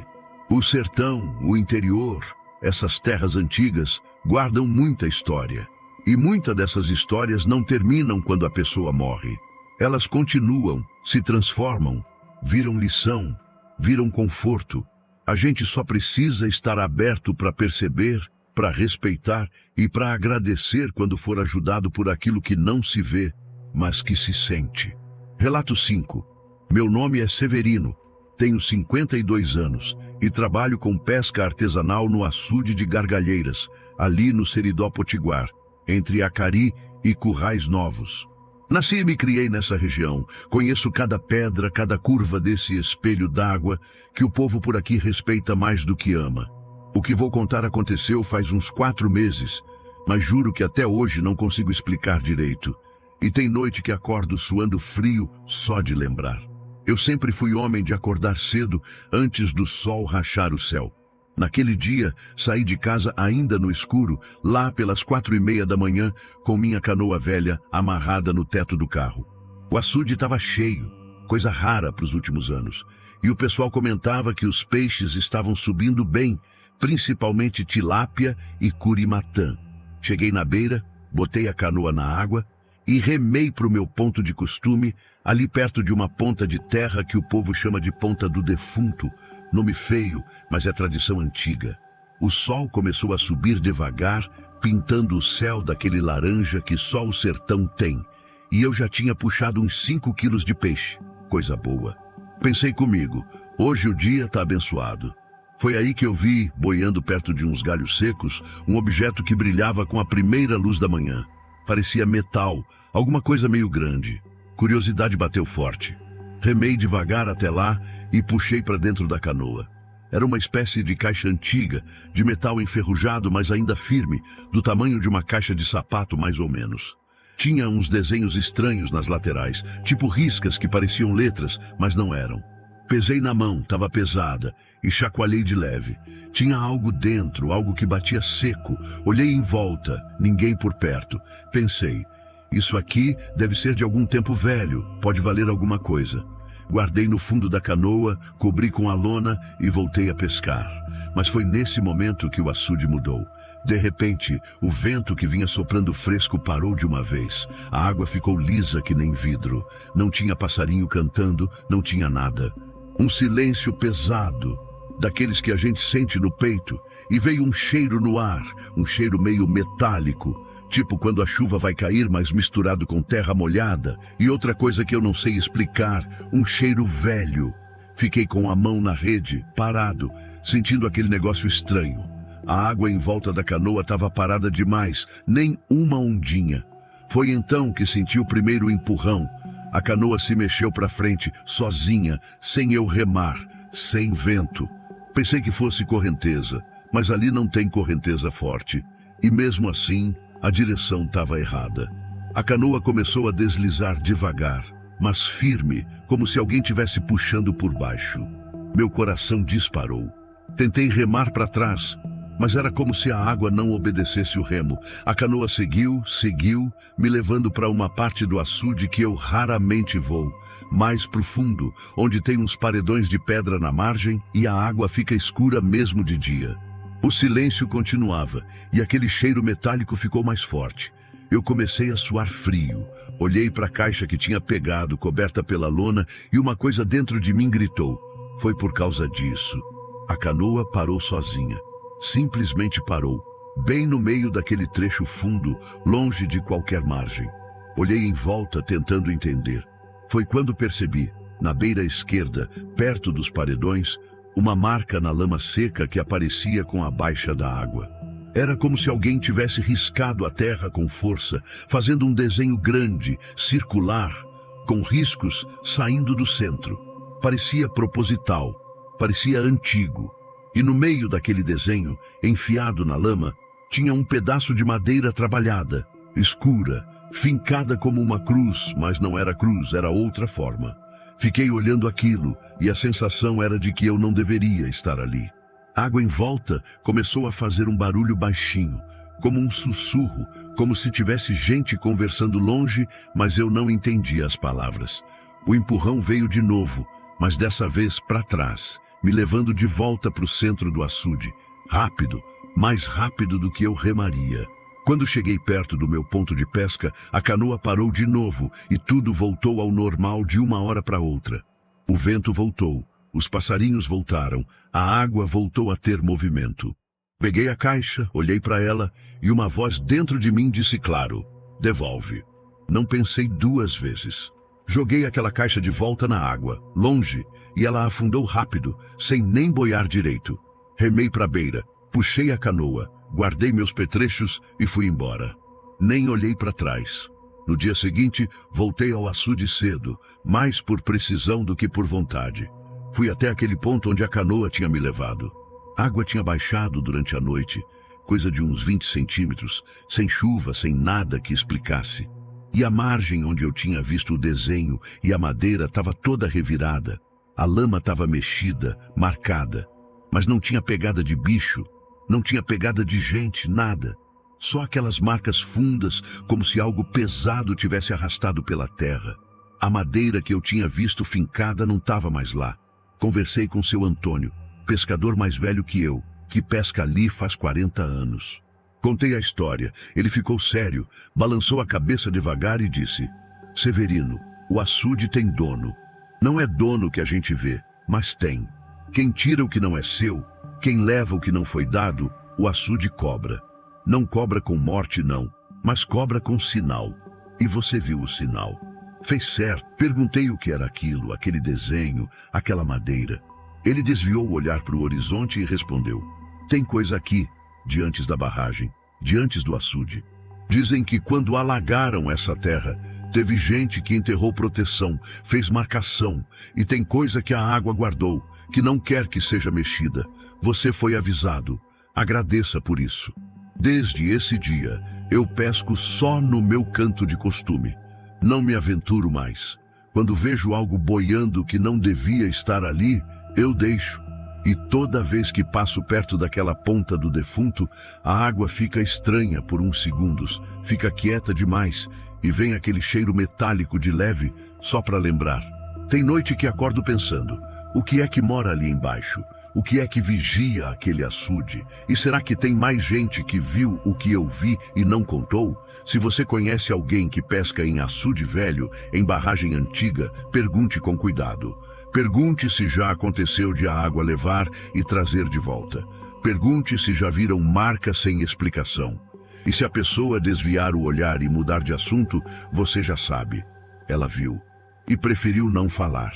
O sertão, o interior, essas terras antigas guardam muita história. E muitas dessas histórias não terminam quando a pessoa morre. Elas continuam, se transformam, viram lição, viram conforto. A gente só precisa estar aberto para perceber, para respeitar e para agradecer quando for ajudado por aquilo que não se vê, mas que se sente. Relato 5. Meu nome é Severino, tenho 52 anos e trabalho com pesca artesanal no açude de Gargalheiras, ali no Seridó Potiguar, entre Acari e currais novos. Nasci e me criei nessa região. Conheço cada pedra, cada curva desse espelho d'água que o povo por aqui respeita mais do que ama. O que vou contar aconteceu faz uns 4 meses, mas juro que até hoje não consigo explicar direito. E tem noite que acordo suando frio só de lembrar. Eu sempre fui homem de acordar cedo antes do sol rachar o céu. Naquele dia, saí de casa ainda no escuro, lá pelas 4:30 da manhã, com minha canoa velha amarrada no teto do carro. O açude estava cheio, coisa rara para os últimos anos, e o pessoal comentava que os peixes estavam subindo bem, principalmente tilápia e curimatã. Cheguei na beira, botei a canoa na água e remei para o meu ponto de costume, ali perto de uma ponta de terra que o povo chama de Ponta do Defunto. Nome feio, mas é tradição antiga. O sol começou a subir devagar, pintando o céu daquele laranja que só o sertão tem. E eu já tinha puxado uns 5 quilos de peixe. Coisa boa. Pensei comigo, hoje o dia está abençoado. Foi aí que eu vi, boiando perto de uns galhos secos, um objeto que brilhava com a primeira luz da manhã. Parecia metal, alguma coisa meio grande. Curiosidade bateu forte. Remei devagar até lá e puxei para dentro da canoa. Era uma espécie de caixa antiga, de metal enferrujado, mas ainda firme, do tamanho de uma caixa de sapato mais ou menos. Tinha uns desenhos estranhos nas laterais, tipo riscas que pareciam letras, mas não eram. Pesei na mão, estava pesada, e chacoalhei de leve. Tinha algo dentro, algo que batia seco. Olhei em volta, ninguém por perto. Pensei, isso aqui deve ser de algum tempo velho, pode valer alguma coisa. Guardei no fundo da canoa, cobri com a lona e voltei a pescar. Mas foi nesse momento que o açude mudou. De repente, o vento que vinha soprando fresco parou de uma vez. A água ficou lisa que nem vidro. Não tinha passarinho cantando, não tinha nada. Um silêncio pesado, daqueles que a gente sente no peito, e veio um cheiro no ar, um cheiro meio metálico, tipo quando a chuva vai cair, mas misturado com terra molhada, e outra coisa que eu não sei explicar, um cheiro velho. Fiquei com a mão na rede, parado, sentindo aquele negócio estranho. A água em volta da canoa estava parada demais, nem uma ondinha. Foi então que senti o primeiro empurrão. A canoa se mexeu para frente, sozinha, sem eu remar, sem vento. Pensei que fosse correnteza, mas ali não tem correnteza forte. E mesmo assim, a direção estava errada. A canoa começou a deslizar devagar, mas firme, como se alguém tivesse puxando por baixo. Meu coração disparou. Tentei remar para trás, mas era como se a água não obedecesse o remo. A canoa seguiu, me levando para uma parte do açude que eu raramente vou, mais profundo, onde tem uns paredões de pedra na margem e a água fica escura mesmo de dia. O silêncio continuava e aquele cheiro metálico ficou mais forte. Eu comecei a suar frio. Olhei para a caixa que tinha pegado, coberta pela lona, e uma coisa dentro de mim gritou. Foi por causa disso. A canoa parou sozinha. Simplesmente parou, bem no meio daquele trecho fundo, longe de qualquer margem. Olhei em volta, tentando entender. Foi quando percebi, na beira esquerda, perto dos paredões, uma marca na lama seca que aparecia com a baixa da água. Era como se alguém tivesse riscado a terra com força, fazendo um desenho grande, circular, com riscos saindo do centro. Parecia proposital, parecia antigo. E no meio daquele desenho, enfiado na lama, tinha um pedaço de madeira trabalhada, escura, fincada como uma cruz, mas não era cruz, era outra forma. Fiquei olhando aquilo e a sensação era de que eu não deveria estar ali. A água em volta começou a fazer um barulho baixinho, como um sussurro, como se tivesse gente conversando longe, mas eu não entendia as palavras. O empurrão veio de novo, mas dessa vez para trás, me levando de volta para o centro do açude. Rápido, mais rápido do que eu remaria. Quando cheguei perto do meu ponto de pesca, a canoa parou de novo e tudo voltou ao normal de uma hora para outra. O vento voltou, os passarinhos voltaram, a água voltou a ter movimento. Peguei a caixa, olhei para ela e uma voz dentro de mim disse claro, devolve. Não pensei 2 vezes. Joguei aquela caixa de volta na água, longe, e ela afundou rápido, sem nem boiar direito. Remei para a beira, puxei a canoa, guardei meus petrechos e fui embora. Nem olhei para trás. No dia seguinte, voltei ao açude cedo, mais por precisão do que por vontade. Fui até aquele ponto onde a canoa tinha me levado. A água tinha baixado durante a noite, coisa de uns 20 centímetros, sem chuva, sem nada que explicasse. E a margem onde eu tinha visto o desenho e a madeira estava toda revirada. A lama estava mexida, marcada. Mas não tinha pegada de bicho, não tinha pegada de gente, nada. Só aquelas marcas fundas, como se algo pesado tivesse arrastado pela terra. A madeira que eu tinha visto fincada não estava mais lá. Conversei com seu Antônio, pescador mais velho que eu, que pesca ali faz 40 anos. Contei a história. Ele ficou sério, balançou a cabeça devagar e disse: Severino, o açude tem dono. Não é dono que a gente vê, mas tem. Quem tira o que não é seu, quem leva o que não foi dado, o açude cobra. Não cobra com morte, não, mas cobra com sinal. E você viu o sinal. Fez certo. Perguntei o que era aquilo, aquele desenho, aquela madeira. Ele desviou o olhar para o horizonte e respondeu: Tem coisa aqui, diante da barragem, diante do açude. Dizem que quando alagaram essa terra, teve gente que enterrou proteção, fez marcação, e tem coisa que a água guardou, que não quer que seja mexida. Você foi avisado. Agradeça por isso. Desde esse dia, eu pesco só no meu canto de costume. Não me aventuro mais. Quando vejo algo boiando que não devia estar ali, eu deixo. E toda vez que passo perto daquela ponta do defunto, a água fica estranha por uns segundos, fica quieta demais, e vem aquele cheiro metálico de leve, só para lembrar. Tem noite que acordo pensando: o que é que mora ali embaixo? O que é que vigia aquele açude? E será que tem mais gente que viu o que eu vi e não contou? Se você conhece alguém que pesca em açude velho, em barragem antiga, pergunte com cuidado. Pergunte se já aconteceu de a água levar e trazer de volta. Pergunte se já viram marca sem explicação. E se a pessoa desviar o olhar e mudar de assunto, você já sabe. Ela viu e preferiu não falar.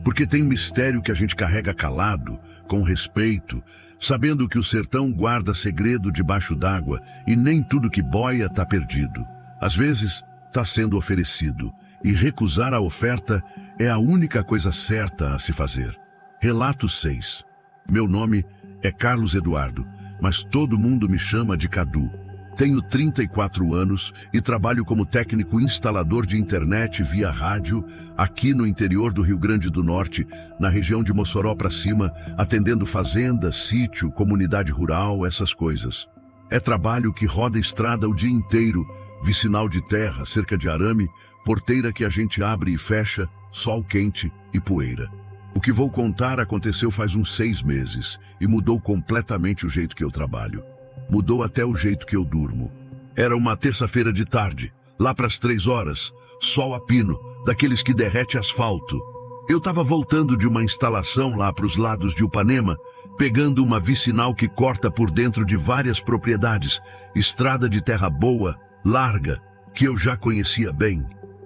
Porque tem mistério que a gente carrega calado, com respeito, sabendo que o sertão guarda segredo debaixo d'água e nem tudo que boia está perdido. Às vezes, está sendo oferecido, e recusar a oferta é a única coisa certa a se fazer. Relato 6. Meu nome é Carlos Eduardo, mas todo mundo me chama de Cadu. Tenho 34 anos e trabalho como técnico instalador de internet via rádio aqui no interior do Rio Grande do Norte, na região de Mossoró para cima, atendendo fazenda, sítio, comunidade rural, essas coisas. É trabalho que roda estrada o dia inteiro, vicinal de terra, cerca de arame, porteira que a gente abre e fecha, sol quente e poeira. O que vou contar aconteceu faz uns 6 meses e mudou completamente o jeito que eu trabalho. Mudou até o jeito que eu durmo. Era uma terça-feira de tarde, lá para as 3 horas, sol a pino, daqueles que derrete asfalto. Eu estava voltando de uma instalação lá para os lados de Upanema, pegando uma vicinal que corta por dentro de várias propriedades, estrada de terra boa, larga, que eu já conhecia bem.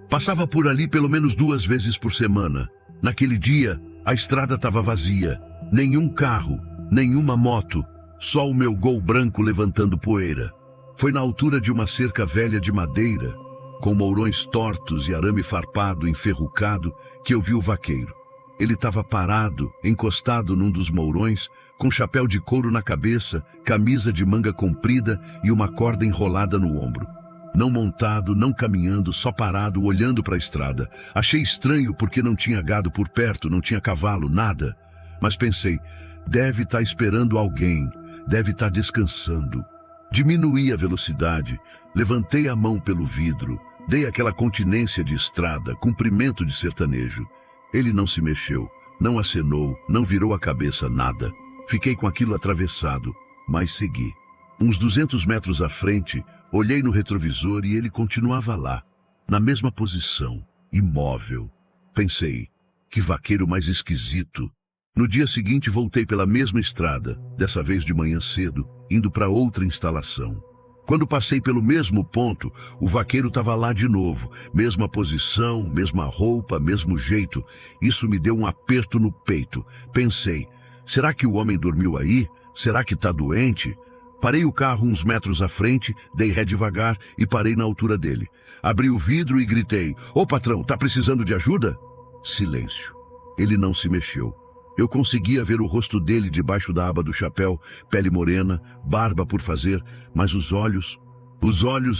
Passava por ali pelo menos 2 vezes por semana. Naquele dia, a estrada estava vazia, nenhum carro, nenhuma moto, só o meu Gol branco levantando poeira. Foi na altura de uma cerca velha de madeira, com mourões tortos e arame farpado enferrucado, que eu vi o vaqueiro. Ele estava parado, encostado num dos mourões, com chapéu de couro na cabeça, camisa de manga comprida e uma corda enrolada no ombro. Não montado, não caminhando, só parado, olhando para a estrada. Achei estranho porque não tinha gado por perto, não tinha cavalo, nada. Mas pensei, deve estar esperando alguém, deve estar descansando. Diminuí a velocidade, levantei a mão pelo vidro, dei aquela continência de estrada, cumprimento de sertanejo. Ele não se mexeu, não acenou, não virou a cabeça, nada. Fiquei com aquilo atravessado, mas segui. Uns 200 metros à frente, olhei no retrovisor e ele continuava lá, na mesma posição, imóvel. Pensei, que vaqueiro mais esquisito. No dia seguinte voltei pela mesma estrada, dessa vez de manhã cedo, indo para outra instalação. Quando passei pelo mesmo ponto, o vaqueiro estava lá de novo, mesma posição, mesma roupa, mesmo jeito. Isso me deu um aperto no peito. Pensei, será que o homem dormiu aí? Será que está doente? Parei o carro uns metros à frente, dei ré devagar e parei na altura dele. Abri o vidro e gritei: "Ô patrão, tá precisando de ajuda?" Silêncio. Ele não se mexeu. Eu conseguia ver o rosto dele debaixo da aba do chapéu, pele morena, barba por fazer, mas os olhos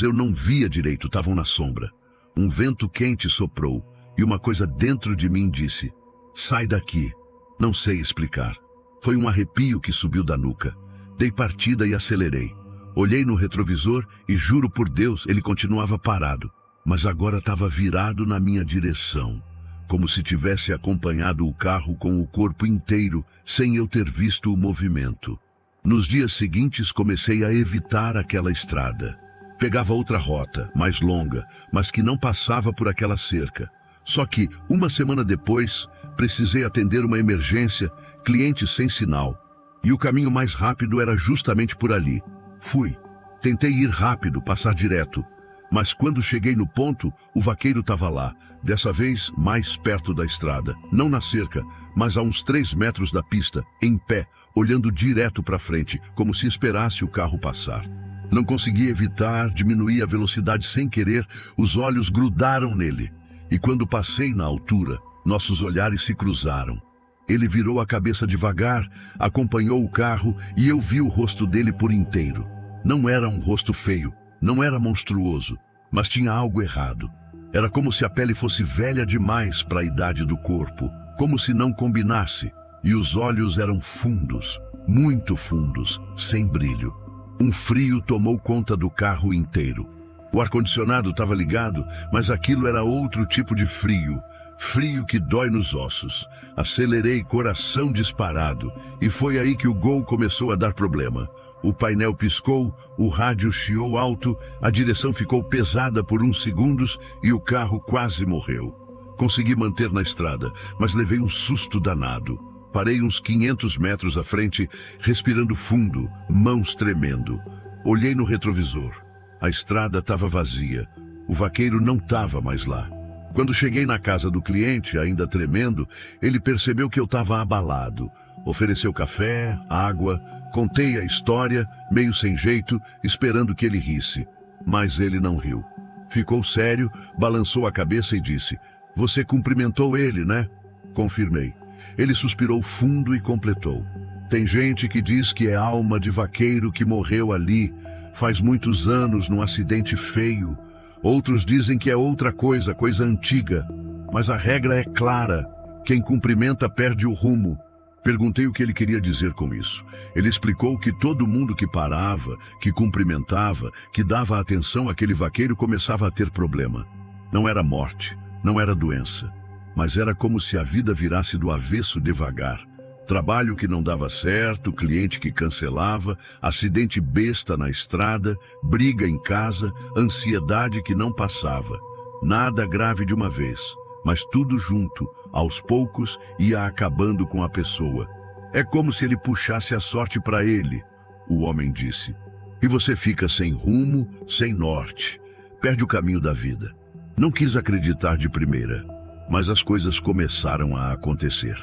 eu não via direito, estavam na sombra. Um vento quente soprou e uma coisa dentro de mim disse: "Sai daqui." Não sei explicar. Foi um arrepio que subiu da nuca. Dei partida e acelerei. Olhei no retrovisor e juro por Deus, ele continuava parado, mas agora estava virado na minha direção, como se tivesse acompanhado o carro com o corpo inteiro, sem eu ter visto o movimento. Nos dias seguintes comecei a evitar aquela estrada. Pegava outra rota, mais longa, mas que não passava por aquela cerca. Só que, uma semana depois, precisei atender uma emergência, cliente sem sinal. E o caminho mais rápido era justamente por ali. Fui. Tentei ir rápido, passar direto. Mas quando cheguei no ponto, o vaqueiro estava lá, dessa vez mais perto da estrada. Não na cerca, mas a uns 3 metros da pista, em pé, olhando direto para frente, como se esperasse o carro passar. Não consegui evitar, diminuí a velocidade sem querer, os olhos grudaram nele. E quando passei na altura, nossos olhares se cruzaram. Ele virou a cabeça devagar, acompanhou o carro e eu vi o rosto dele por inteiro. Não era um rosto feio, não era monstruoso, mas tinha algo errado. Era como se a pele fosse velha demais para a idade do corpo, como se não combinasse, e os olhos eram fundos, muito fundos, sem brilho. Um frio tomou conta do carro inteiro. O ar-condicionado estava ligado, mas aquilo era outro tipo de frio. Frio que dói nos ossos. Acelerei, coração disparado, e foi aí que o Gol começou a dar problema. O painel piscou, o rádio chiou alto, a direção ficou pesada por uns segundos e o carro quase morreu. Consegui manter na estrada, mas levei um susto danado. Parei uns 500 metros à frente, respirando fundo, mãos tremendo. Olhei no retrovisor. A estrada estava vazia. O vaqueiro não estava mais lá. Quando cheguei na casa do cliente, ainda tremendo, ele percebeu que eu estava abalado. Ofereceu café, água, contei a história, meio sem jeito, esperando que ele risse. Mas ele não riu. Ficou sério, balançou a cabeça e disse: "Você cumprimentou ele, né?" Confirmei. Ele suspirou fundo e completou: "Tem gente que diz que é alma de vaqueiro que morreu ali, faz muitos anos num acidente feio. Outros dizem que é outra coisa, coisa antiga. Mas a regra é clara. Quem cumprimenta perde o rumo." Perguntei o que ele queria dizer com isso. Ele explicou que todo mundo que parava, que cumprimentava, que dava atenção àquele vaqueiro começava a ter problema. Não era morte, não era doença, mas era como se a vida virasse do avesso devagar. Trabalho que não dava certo, cliente que cancelava, acidente besta na estrada, briga em casa, ansiedade que não passava. Nada grave de uma vez, mas tudo junto, aos poucos, ia acabando com a pessoa. "É como se ele puxasse a sorte para ele", o homem disse. "E você fica sem rumo, sem norte, perde o caminho da vida." Não quis acreditar de primeira, mas as coisas começaram a acontecer.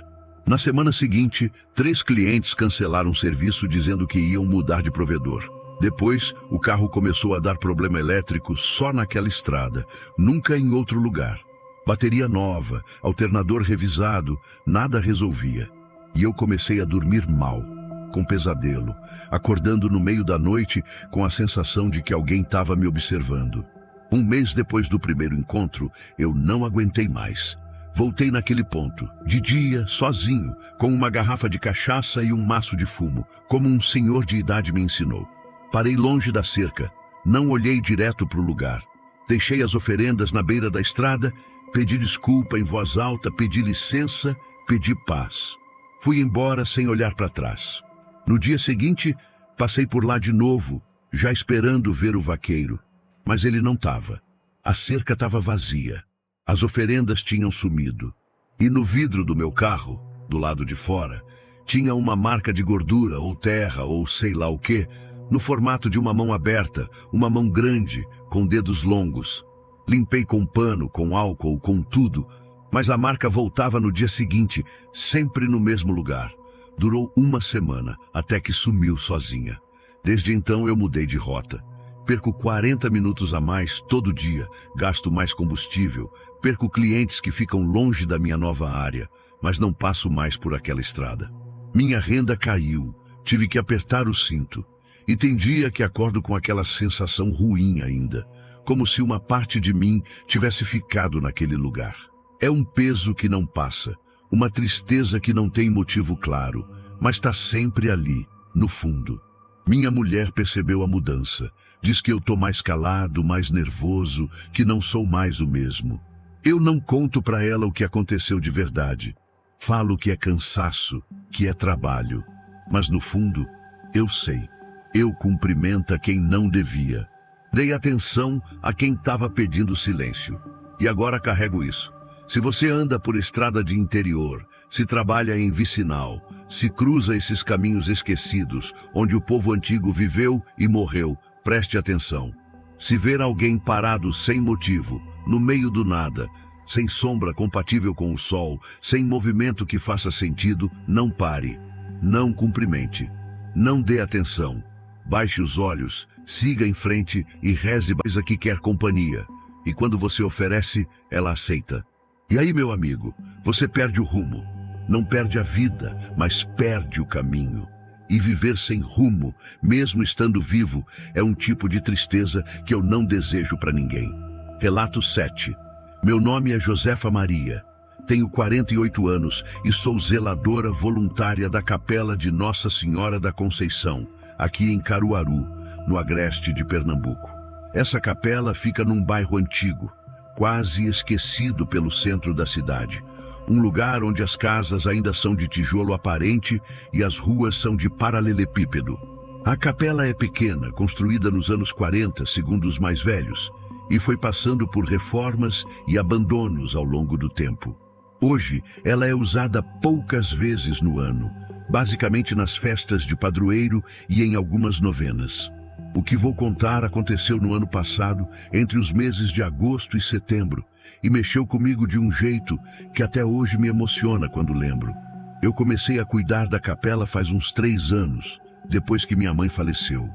Na semana seguinte, 3 clientes cancelaram o serviço dizendo que iam mudar de provedor. Depois, o carro começou a dar problema elétrico só naquela estrada, nunca em outro lugar. Bateria nova, alternador revisado, nada resolvia. E eu comecei a dormir mal, com pesadelo, acordando no meio da noite com a sensação de que alguém estava me observando. Um mês depois do primeiro encontro, eu não aguentei mais. Voltei naquele ponto, de dia, sozinho, com uma garrafa de cachaça e um maço de fumo, como um senhor de idade me ensinou. Parei longe da cerca, não olhei direto para o lugar. Deixei as oferendas na beira da estrada, pedi desculpa em voz alta, pedi licença, pedi paz. Fui embora sem olhar para trás. No dia seguinte, passei por lá de novo, já esperando ver o vaqueiro. Mas ele não estava. A cerca estava vazia. As oferendas tinham sumido. E no vidro do meu carro, do lado de fora, tinha uma marca de gordura ou terra ou sei lá o quê, no formato de uma mão aberta, uma mão grande, com dedos longos. Limpei com pano, com álcool, com tudo, mas a marca voltava no dia seguinte, sempre no mesmo lugar. Durou uma semana, até que sumiu sozinha. Desde então eu mudei de rota. Perco 40 minutos a mais todo dia, gasto mais combustível, perco clientes que ficam longe da minha nova área, mas não passo mais por aquela estrada. Minha renda caiu, tive que apertar o cinto. E tem dia que acordo com aquela sensação ruim ainda, como se uma parte de mim tivesse ficado naquele lugar. É um peso que não passa, uma tristeza que não tem motivo claro, mas está sempre ali, no fundo. Minha mulher percebeu a mudança. Diz que eu tô mais calado, mais nervoso, que não sou mais o mesmo. Eu não conto para ela o que aconteceu de verdade. Falo que é cansaço, que é trabalho. Mas no fundo, eu sei. Eu cumprimento quem não devia. Dei atenção a quem estava pedindo silêncio. E agora carrego isso. Se você anda por estrada de interior, se trabalha em vicinal, se cruza esses caminhos esquecidos, onde o povo antigo viveu e morreu, preste atenção. Se ver alguém parado sem motivo, no meio do nada, sem sombra compatível com o sol, sem movimento que faça sentido, não pare. Não cumprimente. Não dê atenção. Baixe os olhos, siga em frente e reze a que quer companhia. E quando você oferece, ela aceita. E aí, meu amigo, você perde o rumo. Não perde a vida, mas perde o caminho. E viver sem rumo, mesmo estando vivo, é um tipo de tristeza que eu não desejo para ninguém. Relato 7. Meu nome é Josefa Maria. Tenho 48 anos e sou zeladora voluntária da Capela de Nossa Senhora da Conceição, aqui em Caruaru, no agreste de Pernambuco. Essa capela fica num bairro antigo, quase esquecido pelo centro da cidade. Um lugar onde as casas ainda são de tijolo aparente e as ruas são de paralelepípedo. A capela é pequena, construída nos anos 40, segundo os mais velhos, e foi passando por reformas e abandonos ao longo do tempo. Hoje, ela é usada poucas vezes no ano, basicamente nas festas de padroeiro e em algumas novenas. O que vou contar aconteceu no ano passado, entre os meses de agosto e setembro, e mexeu comigo de um jeito que até hoje me emociona quando lembro. Eu comecei a cuidar da capela faz uns 3 anos, depois que minha mãe faleceu.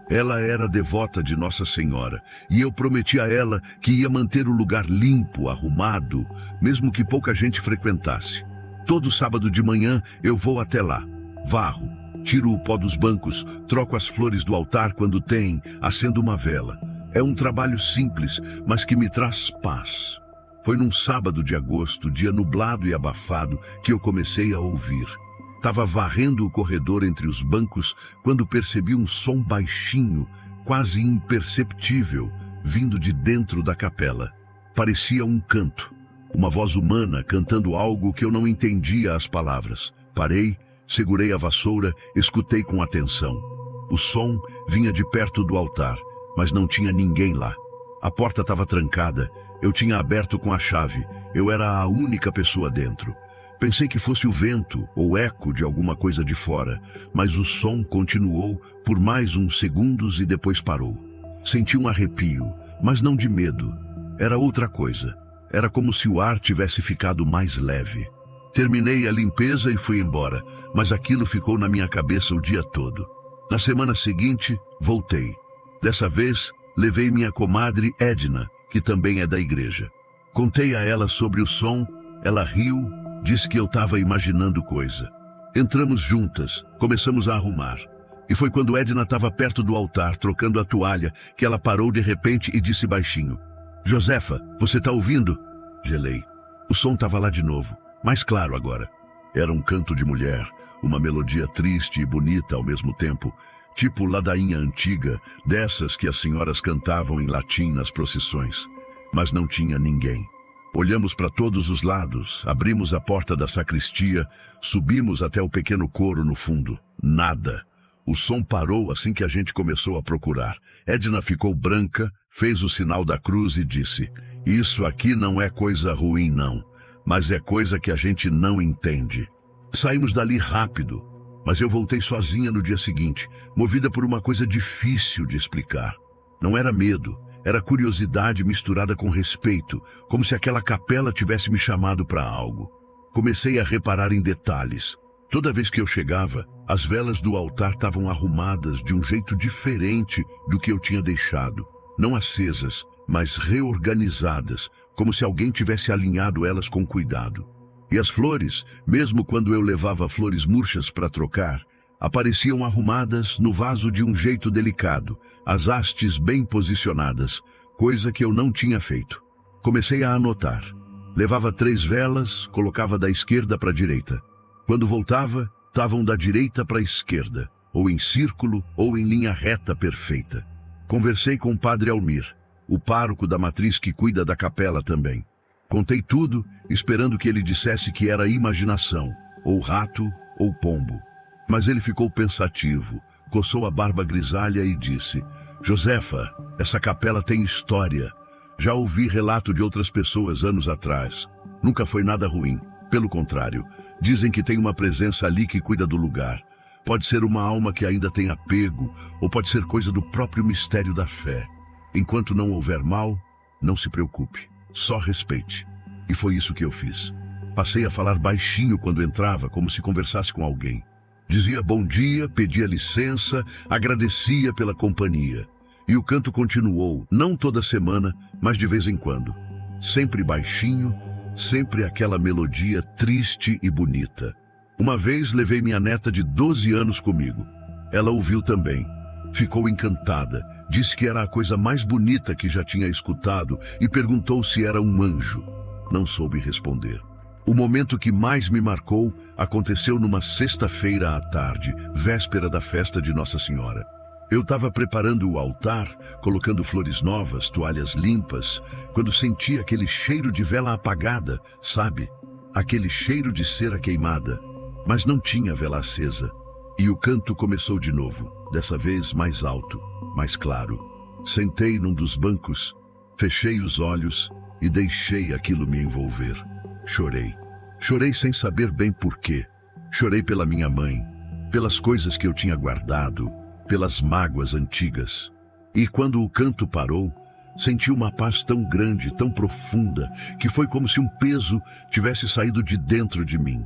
Ela era devota de Nossa Senhora, e eu prometi a ela que ia manter o lugar limpo, arrumado, mesmo que pouca gente frequentasse. Todo sábado de manhã eu vou até lá, varro, tiro o pó dos bancos, troco as flores do altar quando tem, acendo uma vela. É um trabalho simples, mas que me traz paz. Foi num sábado de agosto, dia nublado e abafado, que eu comecei a ouvir. Estava varrendo o corredor entre os bancos quando percebi um som baixinho, quase imperceptível, vindo de dentro da capela. Parecia um canto, uma voz humana cantando algo que eu não entendia as palavras. Parei, segurei a vassoura, escutei com atenção. O som vinha de perto do altar, mas não tinha ninguém lá. A porta estava trancada, eu tinha aberto com a chave, eu era a única pessoa dentro. Pensei que fosse o vento ou eco de alguma coisa de fora, mas o som continuou por mais uns segundos e depois parou. Senti um arrepio, mas não de medo. Era outra coisa. Era como se o ar tivesse ficado mais leve. Terminei a limpeza e fui embora, mas aquilo ficou na minha cabeça o dia todo. Na semana seguinte, voltei. Dessa vez, levei minha comadre Edna, que também é da igreja. Contei a ela sobre o som, ela riu, disse que eu estava imaginando coisa. Entramos juntas, começamos a arrumar. E foi quando Edna estava perto do altar, trocando a toalha, que ela parou de repente e disse baixinho: "Josefa, você está ouvindo?" Gelei. O som estava lá de novo, mais claro agora. Era um canto de mulher, uma melodia triste e bonita ao mesmo tempo, tipo ladainha antiga, dessas que as senhoras cantavam em latim nas procissões. Mas não tinha ninguém. Olhamos para todos os lados, abrimos a porta da sacristia, subimos até o pequeno coro no fundo. Nada. O som parou assim que a gente começou a procurar. Edna ficou branca, fez o sinal da cruz e disse: "Isso aqui não é coisa ruim não, mas é coisa que a gente não entende." Saímos dali rápido, mas eu voltei sozinha no dia seguinte, movida por uma coisa difícil de explicar. Não era medo. Era curiosidade misturada com respeito, como se aquela capela tivesse me chamado para algo. Comecei a reparar em detalhes. Toda vez que eu chegava, as velas do altar estavam arrumadas de um jeito diferente do que eu tinha deixado. Não acesas, mas reorganizadas, como se alguém tivesse alinhado elas com cuidado. E as flores, mesmo quando eu levava flores murchas para trocar, apareciam arrumadas no vaso de um jeito delicado, as hastes bem posicionadas, coisa que eu não tinha feito. Comecei a anotar. Levava 3 velas, colocava da esquerda para a direita. Quando voltava, estavam da direita para a esquerda, ou em círculo, ou em linha reta perfeita. Conversei com o padre Almir, o pároco da matriz que cuida da capela também. Contei tudo, esperando que ele dissesse que era imaginação, ou rato, ou pombo. Mas ele ficou pensativo, coçou a barba grisalha e disse: Josefa, essa capela tem história. Já ouvi relato de outras pessoas anos atrás. Nunca foi nada ruim. Pelo contrário, dizem que tem uma presença ali que cuida do lugar. Pode ser uma alma que ainda tem apego, ou pode ser coisa do próprio mistério da fé. Enquanto não houver mal, não se preocupe, só respeite. E foi isso que eu fiz. Passei a falar baixinho quando entrava, como se conversasse com alguém. Dizia bom dia, pedia licença, agradecia pela companhia. E o canto continuou, não toda semana, mas de vez em quando. Sempre baixinho, sempre aquela melodia triste e bonita. Uma vez levei minha neta de 12 anos comigo. Ela ouviu também. Ficou encantada, disse que era a coisa mais bonita que já tinha escutado e perguntou se era um anjo. Não soube responder. O momento que mais me marcou aconteceu numa sexta-feira à tarde, véspera da festa de Nossa Senhora. Eu estava preparando o altar, colocando flores novas, toalhas limpas, quando senti aquele cheiro de vela apagada, sabe? Aquele cheiro de cera queimada. Mas não tinha vela acesa. E o canto começou de novo, dessa vez mais alto, mais claro. Sentei num dos bancos, fechei os olhos e deixei aquilo me envolver. Chorei. Chorei sem saber bem porquê. Chorei pela minha mãe, pelas coisas que eu tinha guardado, pelas mágoas antigas. E quando o canto parou, senti uma paz tão grande, tão profunda, que foi como se um peso tivesse saído de dentro de mim.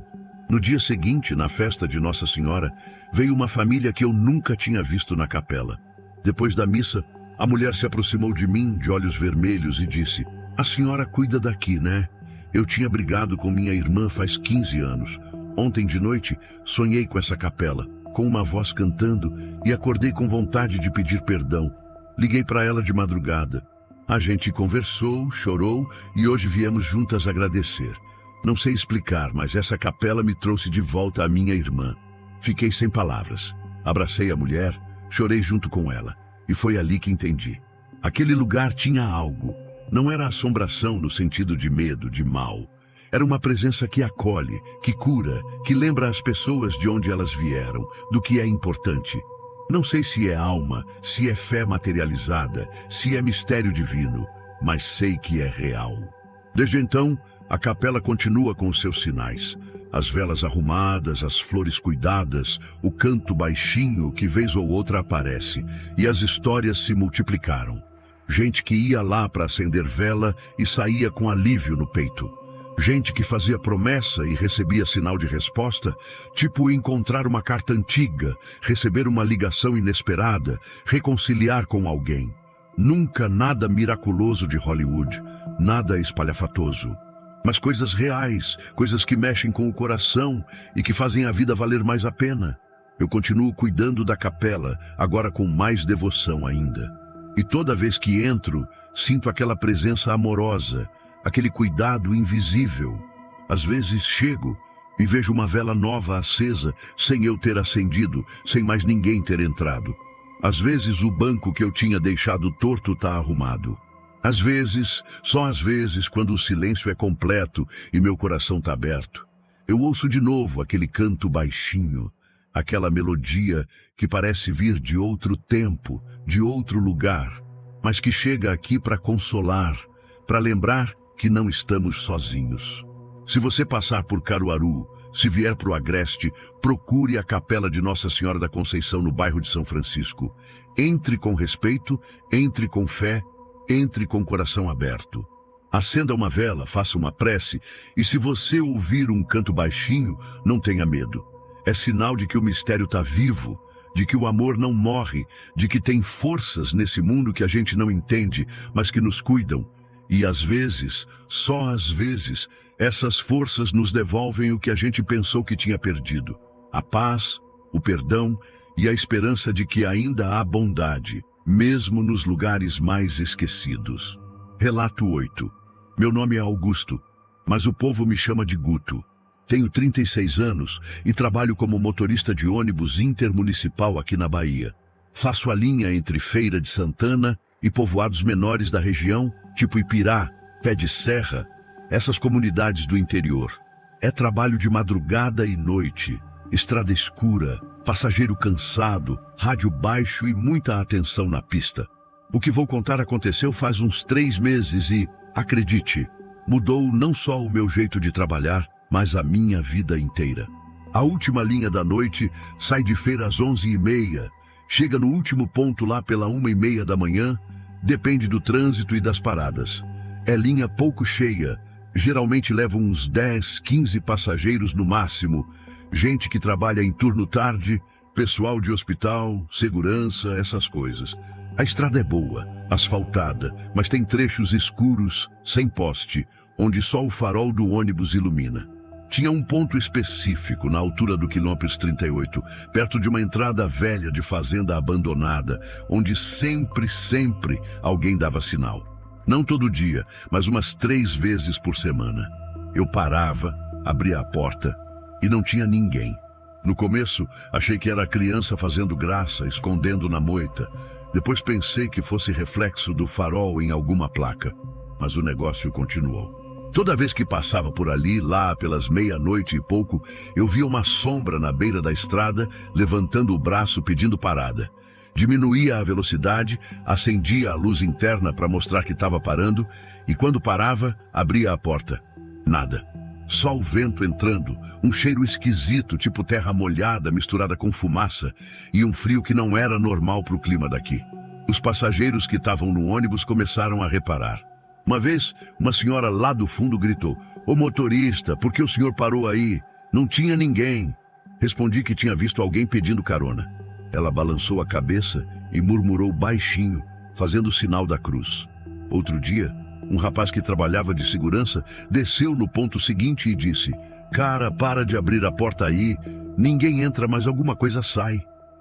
No dia seguinte, na festa de Nossa Senhora, veio uma família que eu nunca tinha visto na capela. Depois da missa, a mulher se aproximou de mim, de olhos vermelhos, e disse: "A senhora cuida daqui, né? Eu tinha brigado com minha irmã faz 15 anos. Ontem de noite, sonhei com essa capela, com uma voz cantando, e acordei com vontade de pedir perdão. Liguei para ela de madrugada. A gente conversou, chorou, e hoje viemos juntas agradecer. Não sei explicar, mas essa capela me trouxe de volta a minha irmã. Fiquei sem palavras. Abracei a mulher, chorei junto com ela. E foi ali que entendi. Aquele lugar tinha algo. Não era assombração no sentido de medo, de mal. Era uma presença que acolhe, que cura, que lembra as pessoas de onde elas vieram, do que é importante. Não sei se é alma, se é fé materializada, se é mistério divino, mas sei que é real. Desde então, a capela continua com os seus sinais. As velas arrumadas, as flores cuidadas, o canto baixinho que vez ou outra aparece, e as histórias se multiplicaram. Gente que ia lá para acender vela e saía com alívio no peito. Gente que fazia promessa e recebia sinal de resposta, tipo encontrar uma carta antiga, receber uma ligação inesperada, reconciliar com alguém. Nunca nada miraculoso de Hollywood, nada espalhafatoso. Mas coisas reais, coisas que mexem com o coração e que fazem a vida valer mais a pena. Eu continuo cuidando da capela, agora com mais devoção ainda. E toda vez que entro, sinto aquela presença amorosa, aquele cuidado invisível. Às vezes chego e vejo uma vela nova acesa, sem eu ter acendido, sem mais ninguém ter entrado. Às vezes o banco que eu tinha deixado torto está arrumado. Às vezes, só às vezes, quando o silêncio é completo e meu coração está aberto, eu ouço de novo aquele canto baixinho, aquela melodia que parece vir de outro tempo, de outro lugar, mas que chega aqui para consolar, para lembrar que não estamos sozinhos. Se você passar por Caruaru, se vier para o Agreste, procure a Capela de Nossa Senhora da Conceição no bairro de São Francisco. Entre com respeito, entre com fé, entre com o coração aberto. Acenda uma vela, faça uma prece, e se você ouvir um canto baixinho, não tenha medo. É sinal de que o mistério está vivo, de que o amor não morre, de que tem forças nesse mundo que a gente não entende, mas que nos cuidam. E às vezes, só às vezes, essas forças nos devolvem o que a gente pensou que tinha perdido. A paz, o perdão e a esperança de que ainda há bondade, mesmo nos lugares mais esquecidos. Relato 8. Meu nome é Augusto, mas o povo me chama de Guto. Tenho 36 anos e trabalho como motorista de ônibus intermunicipal aqui na Bahia. Faço a linha entre Feira de Santana e povoados menores da região, tipo Ipirá, Pé de Serra, essas comunidades do interior. É trabalho de madrugada e noite, estrada escura, passageiro cansado, rádio baixo e muita atenção na pista. O que vou contar aconteceu faz uns 3 meses e, acredite, mudou não só o meu jeito de trabalhar, mas a minha vida inteira. A última linha da noite sai de feira às 11h30, chega no último ponto lá pela 1h30 da manhã, depende do trânsito e das paradas. É linha pouco cheia, geralmente leva uns 10, 15 passageiros no máximo, gente que trabalha em turno tarde, pessoal de hospital, segurança, essas coisas. A estrada é boa, asfaltada, mas tem trechos escuros, sem poste, onde só o farol do ônibus ilumina. Tinha um ponto específico na altura do quilômetro 38, perto de uma entrada velha de fazenda abandonada, onde sempre alguém dava sinal. Não todo dia, mas umas 3 vezes por semana. Eu parava, abria a porta e não tinha ninguém. No começo, achei que era criança fazendo graça, escondendo na moita. Depois pensei que fosse reflexo do farol em alguma placa. Mas o negócio continuou. Toda vez que passava por ali, lá pelas 00h e pouco, eu via uma sombra na beira da estrada, levantando o braço pedindo parada. Diminuía a velocidade, acendia a luz interna para mostrar que estava parando, e quando parava, abria a porta. Nada. Só o vento entrando, um cheiro esquisito, tipo terra molhada misturada com fumaça, e um frio que não era normal para o clima daqui. Os passageiros que estavam no ônibus começaram a reparar. Uma vez, uma senhora lá do fundo gritou: "Ô motorista, por que o senhor parou aí? Não tinha ninguém." Respondi que tinha visto alguém pedindo carona. Ela balançou a cabeça e murmurou baixinho, fazendo o sinal da cruz. Outro dia, um rapaz que trabalhava de segurança desceu no ponto seguinte e disse: "Cara, para de abrir a porta aí, ninguém entra, mas alguma coisa sai."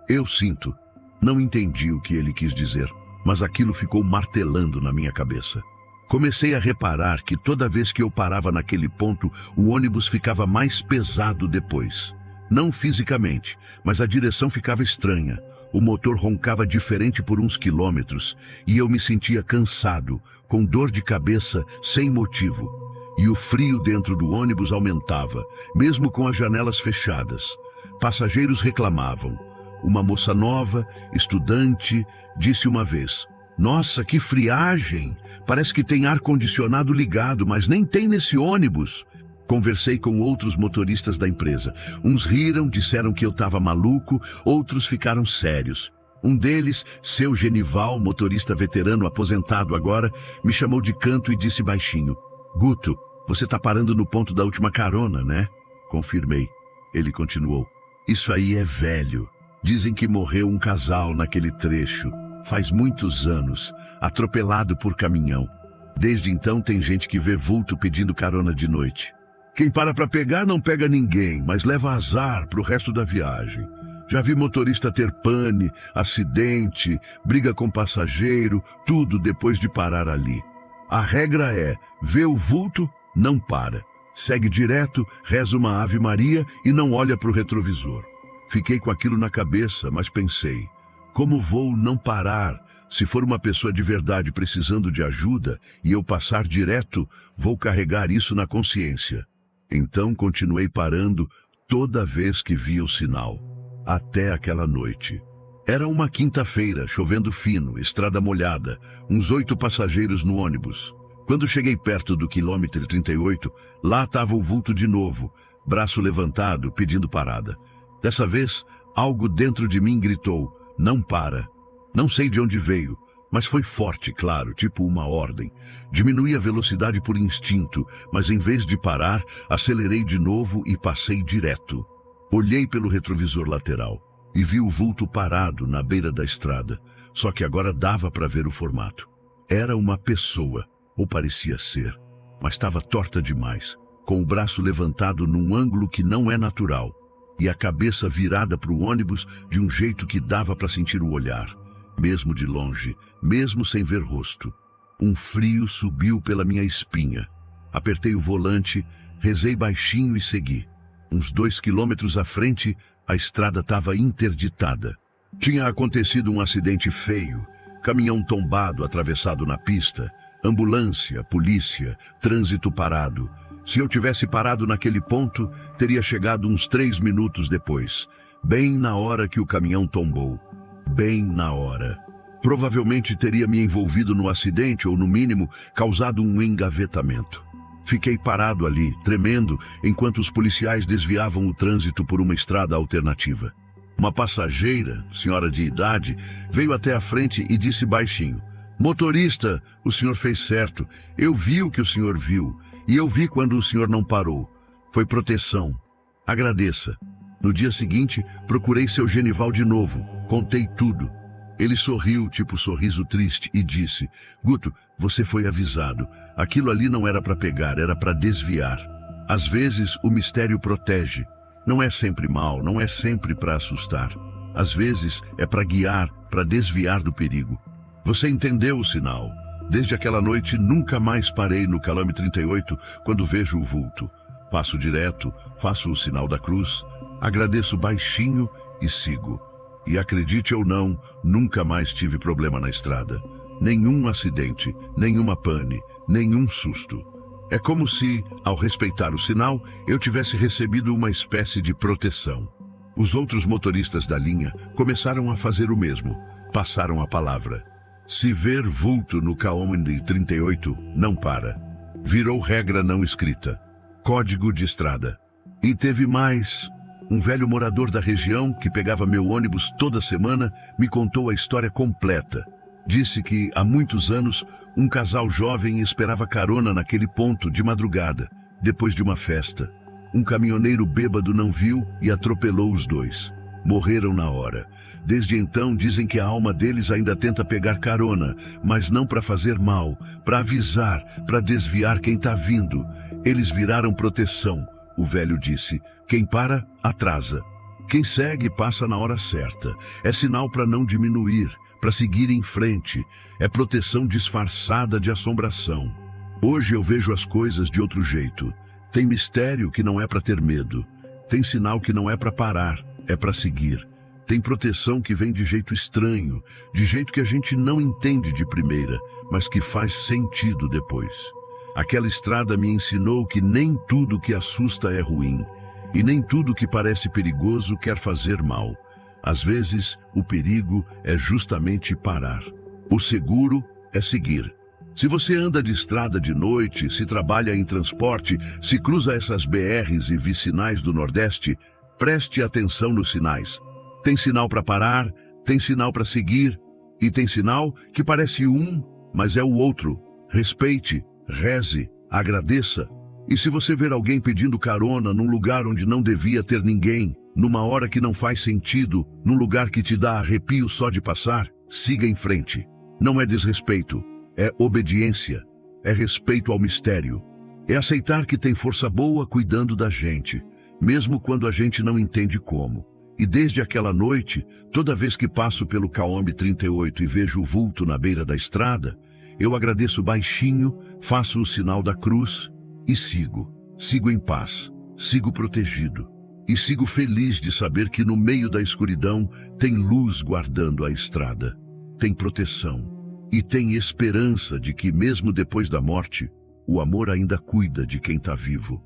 Eu sinto. Não entendi o que ele quis dizer, mas aquilo ficou martelando na minha cabeça. Comecei a reparar que toda vez que eu parava naquele ponto, o ônibus ficava mais pesado depois. Não fisicamente, mas a direção ficava estranha. O motor roncava diferente por uns quilômetros e eu me sentia cansado, com dor de cabeça sem motivo. E o frio dentro do ônibus aumentava, mesmo com as janelas fechadas. Passageiros reclamavam. Uma moça nova, estudante, disse uma vez: "Nossa, que friagem! Parece que tem ar-condicionado ligado, mas nem tem nesse ônibus." Conversei com outros motoristas da empresa. Uns riram, disseram que eu estava maluco, outros ficaram sérios. Um deles, seu Genival, motorista veterano aposentado agora, me chamou de canto e disse baixinho: "Guto, você está parando no ponto da última carona, né?" Confirmei. Ele continuou: "Isso aí é velho. Dizem que morreu um casal naquele trecho. Faz muitos anos, atropelado por caminhão. Desde então tem gente que vê vulto pedindo carona de noite. Quem para pegar não pega ninguém, mas leva azar pro resto da viagem. Já vi motorista ter pane, acidente, briga com passageiro, tudo depois de parar ali. A regra é: vê o vulto, não para. Segue direto, reza uma Ave Maria e não olha pro retrovisor." Fiquei com aquilo na cabeça, mas pensei: como vou não parar? Se for uma pessoa de verdade precisando de ajuda e eu passar direto, vou carregar isso na consciência. Então continuei parando toda vez que via o sinal, até aquela noite. Era uma quinta-feira, chovendo fino, estrada molhada, uns 8 passageiros no ônibus. Quando cheguei perto do quilômetro 38, lá estava o vulto de novo, braço levantado, pedindo parada. Dessa vez, algo dentro de mim gritou: "Não para." Não sei de onde veio, mas foi forte, claro, tipo uma ordem. Diminuí a velocidade por instinto, mas em vez de parar, acelerei de novo e passei direto. Olhei pelo retrovisor lateral e vi o vulto parado na beira da estrada, só que agora dava para ver o formato. Era uma pessoa, ou parecia ser, mas estava torta demais, com o braço levantado num ângulo que não é natural, e a cabeça virada para o ônibus de um jeito que dava para sentir o olhar, mesmo de longe, mesmo sem ver rosto. Um frio subiu pela minha espinha. Apertei o volante, rezei baixinho e segui. Uns 2 quilômetros à frente, a estrada estava interditada. Tinha acontecido um acidente feio, caminhão tombado atravessado na pista, ambulância, polícia, trânsito parado. Se eu tivesse parado naquele ponto, teria chegado uns 3 minutos depois, bem na hora que o caminhão tombou. Bem na hora. Provavelmente teria me envolvido no acidente ou, no mínimo, causado um engavetamento. Fiquei parado ali, tremendo, enquanto os policiais desviavam o trânsito por uma estrada alternativa. Uma passageira, senhora de idade, veio até a frente e disse baixinho: "Motorista, o senhor fez certo. Eu vi o que o senhor viu. E eu vi quando o senhor não parou. Foi proteção. Agradeça." No dia seguinte, procurei seu Genival de novo. Contei tudo. Ele sorriu, tipo sorriso triste, e disse: "Guto, você foi avisado. Aquilo ali não era para pegar, era para desviar. Às vezes, o mistério protege. Não é sempre mal, não é sempre para assustar. Às vezes, é para guiar, para desviar do perigo. Você entendeu o sinal. Desde aquela noite, nunca mais parei no quilômetro 38 quando vejo o vulto. Passo direto, faço o sinal da cruz, agradeço baixinho e sigo. E acredite ou não, nunca mais tive problema na estrada. Nenhum acidente, nenhuma pane, nenhum susto. É como se, ao respeitar o sinal, eu tivesse recebido uma espécie de proteção. Os outros motoristas da linha começaram a fazer o mesmo. Passaram a palavra. Se ver vulto no quilômetro 38, não para. Virou regra não escrita. Código de estrada. E teve mais. Um velho morador da região, que pegava meu ônibus toda semana, me contou a história completa. Disse que, há muitos anos, um casal jovem esperava carona naquele ponto de madrugada, depois de uma festa. Um caminhoneiro bêbado não viu e atropelou os dois. Morreram na hora. Desde então, dizem que a alma deles ainda tenta pegar carona, mas não para fazer mal, para avisar, para desviar quem está vindo. Eles viraram proteção. O velho disse: "Quem para, atrasa. Quem segue, passa na hora certa. É sinal para não diminuir, para seguir em frente. É proteção disfarçada de assombração." Hoje eu vejo as coisas de outro jeito. Tem mistério que não é para ter medo. Tem sinal que não é para parar, é para seguir. Tem proteção que vem de jeito estranho, de jeito que a gente não entende de primeira, mas que faz sentido depois. Aquela estrada me ensinou que nem tudo que assusta é ruim, e nem tudo que parece perigoso quer fazer mal. Às vezes, o perigo é justamente parar. O seguro é seguir. Se você anda de estrada de noite, se trabalha em transporte, se cruza essas BRs e vicinais do Nordeste, preste atenção nos sinais. Tem sinal para parar, tem sinal para seguir, e tem sinal que parece um, mas é o outro. Respeite. Reze, agradeça. E se você ver alguém pedindo carona num lugar onde não devia ter ninguém, numa hora que não faz sentido, num lugar que te dá arrepio só de passar, siga em frente. Não é desrespeito, é obediência, é respeito ao mistério. É aceitar que tem força boa cuidando da gente, mesmo quando a gente não entende como. E desde aquela noite, toda vez que passo pelo quilômetro 38 e vejo o vulto na beira da estrada, eu agradeço baixinho, faço o sinal da cruz e sigo. Sigo em paz, sigo protegido. E sigo feliz de saber que no meio da escuridão tem luz guardando a estrada. Tem proteção. E tem esperança de que mesmo depois da morte, o amor ainda cuida de quem está vivo.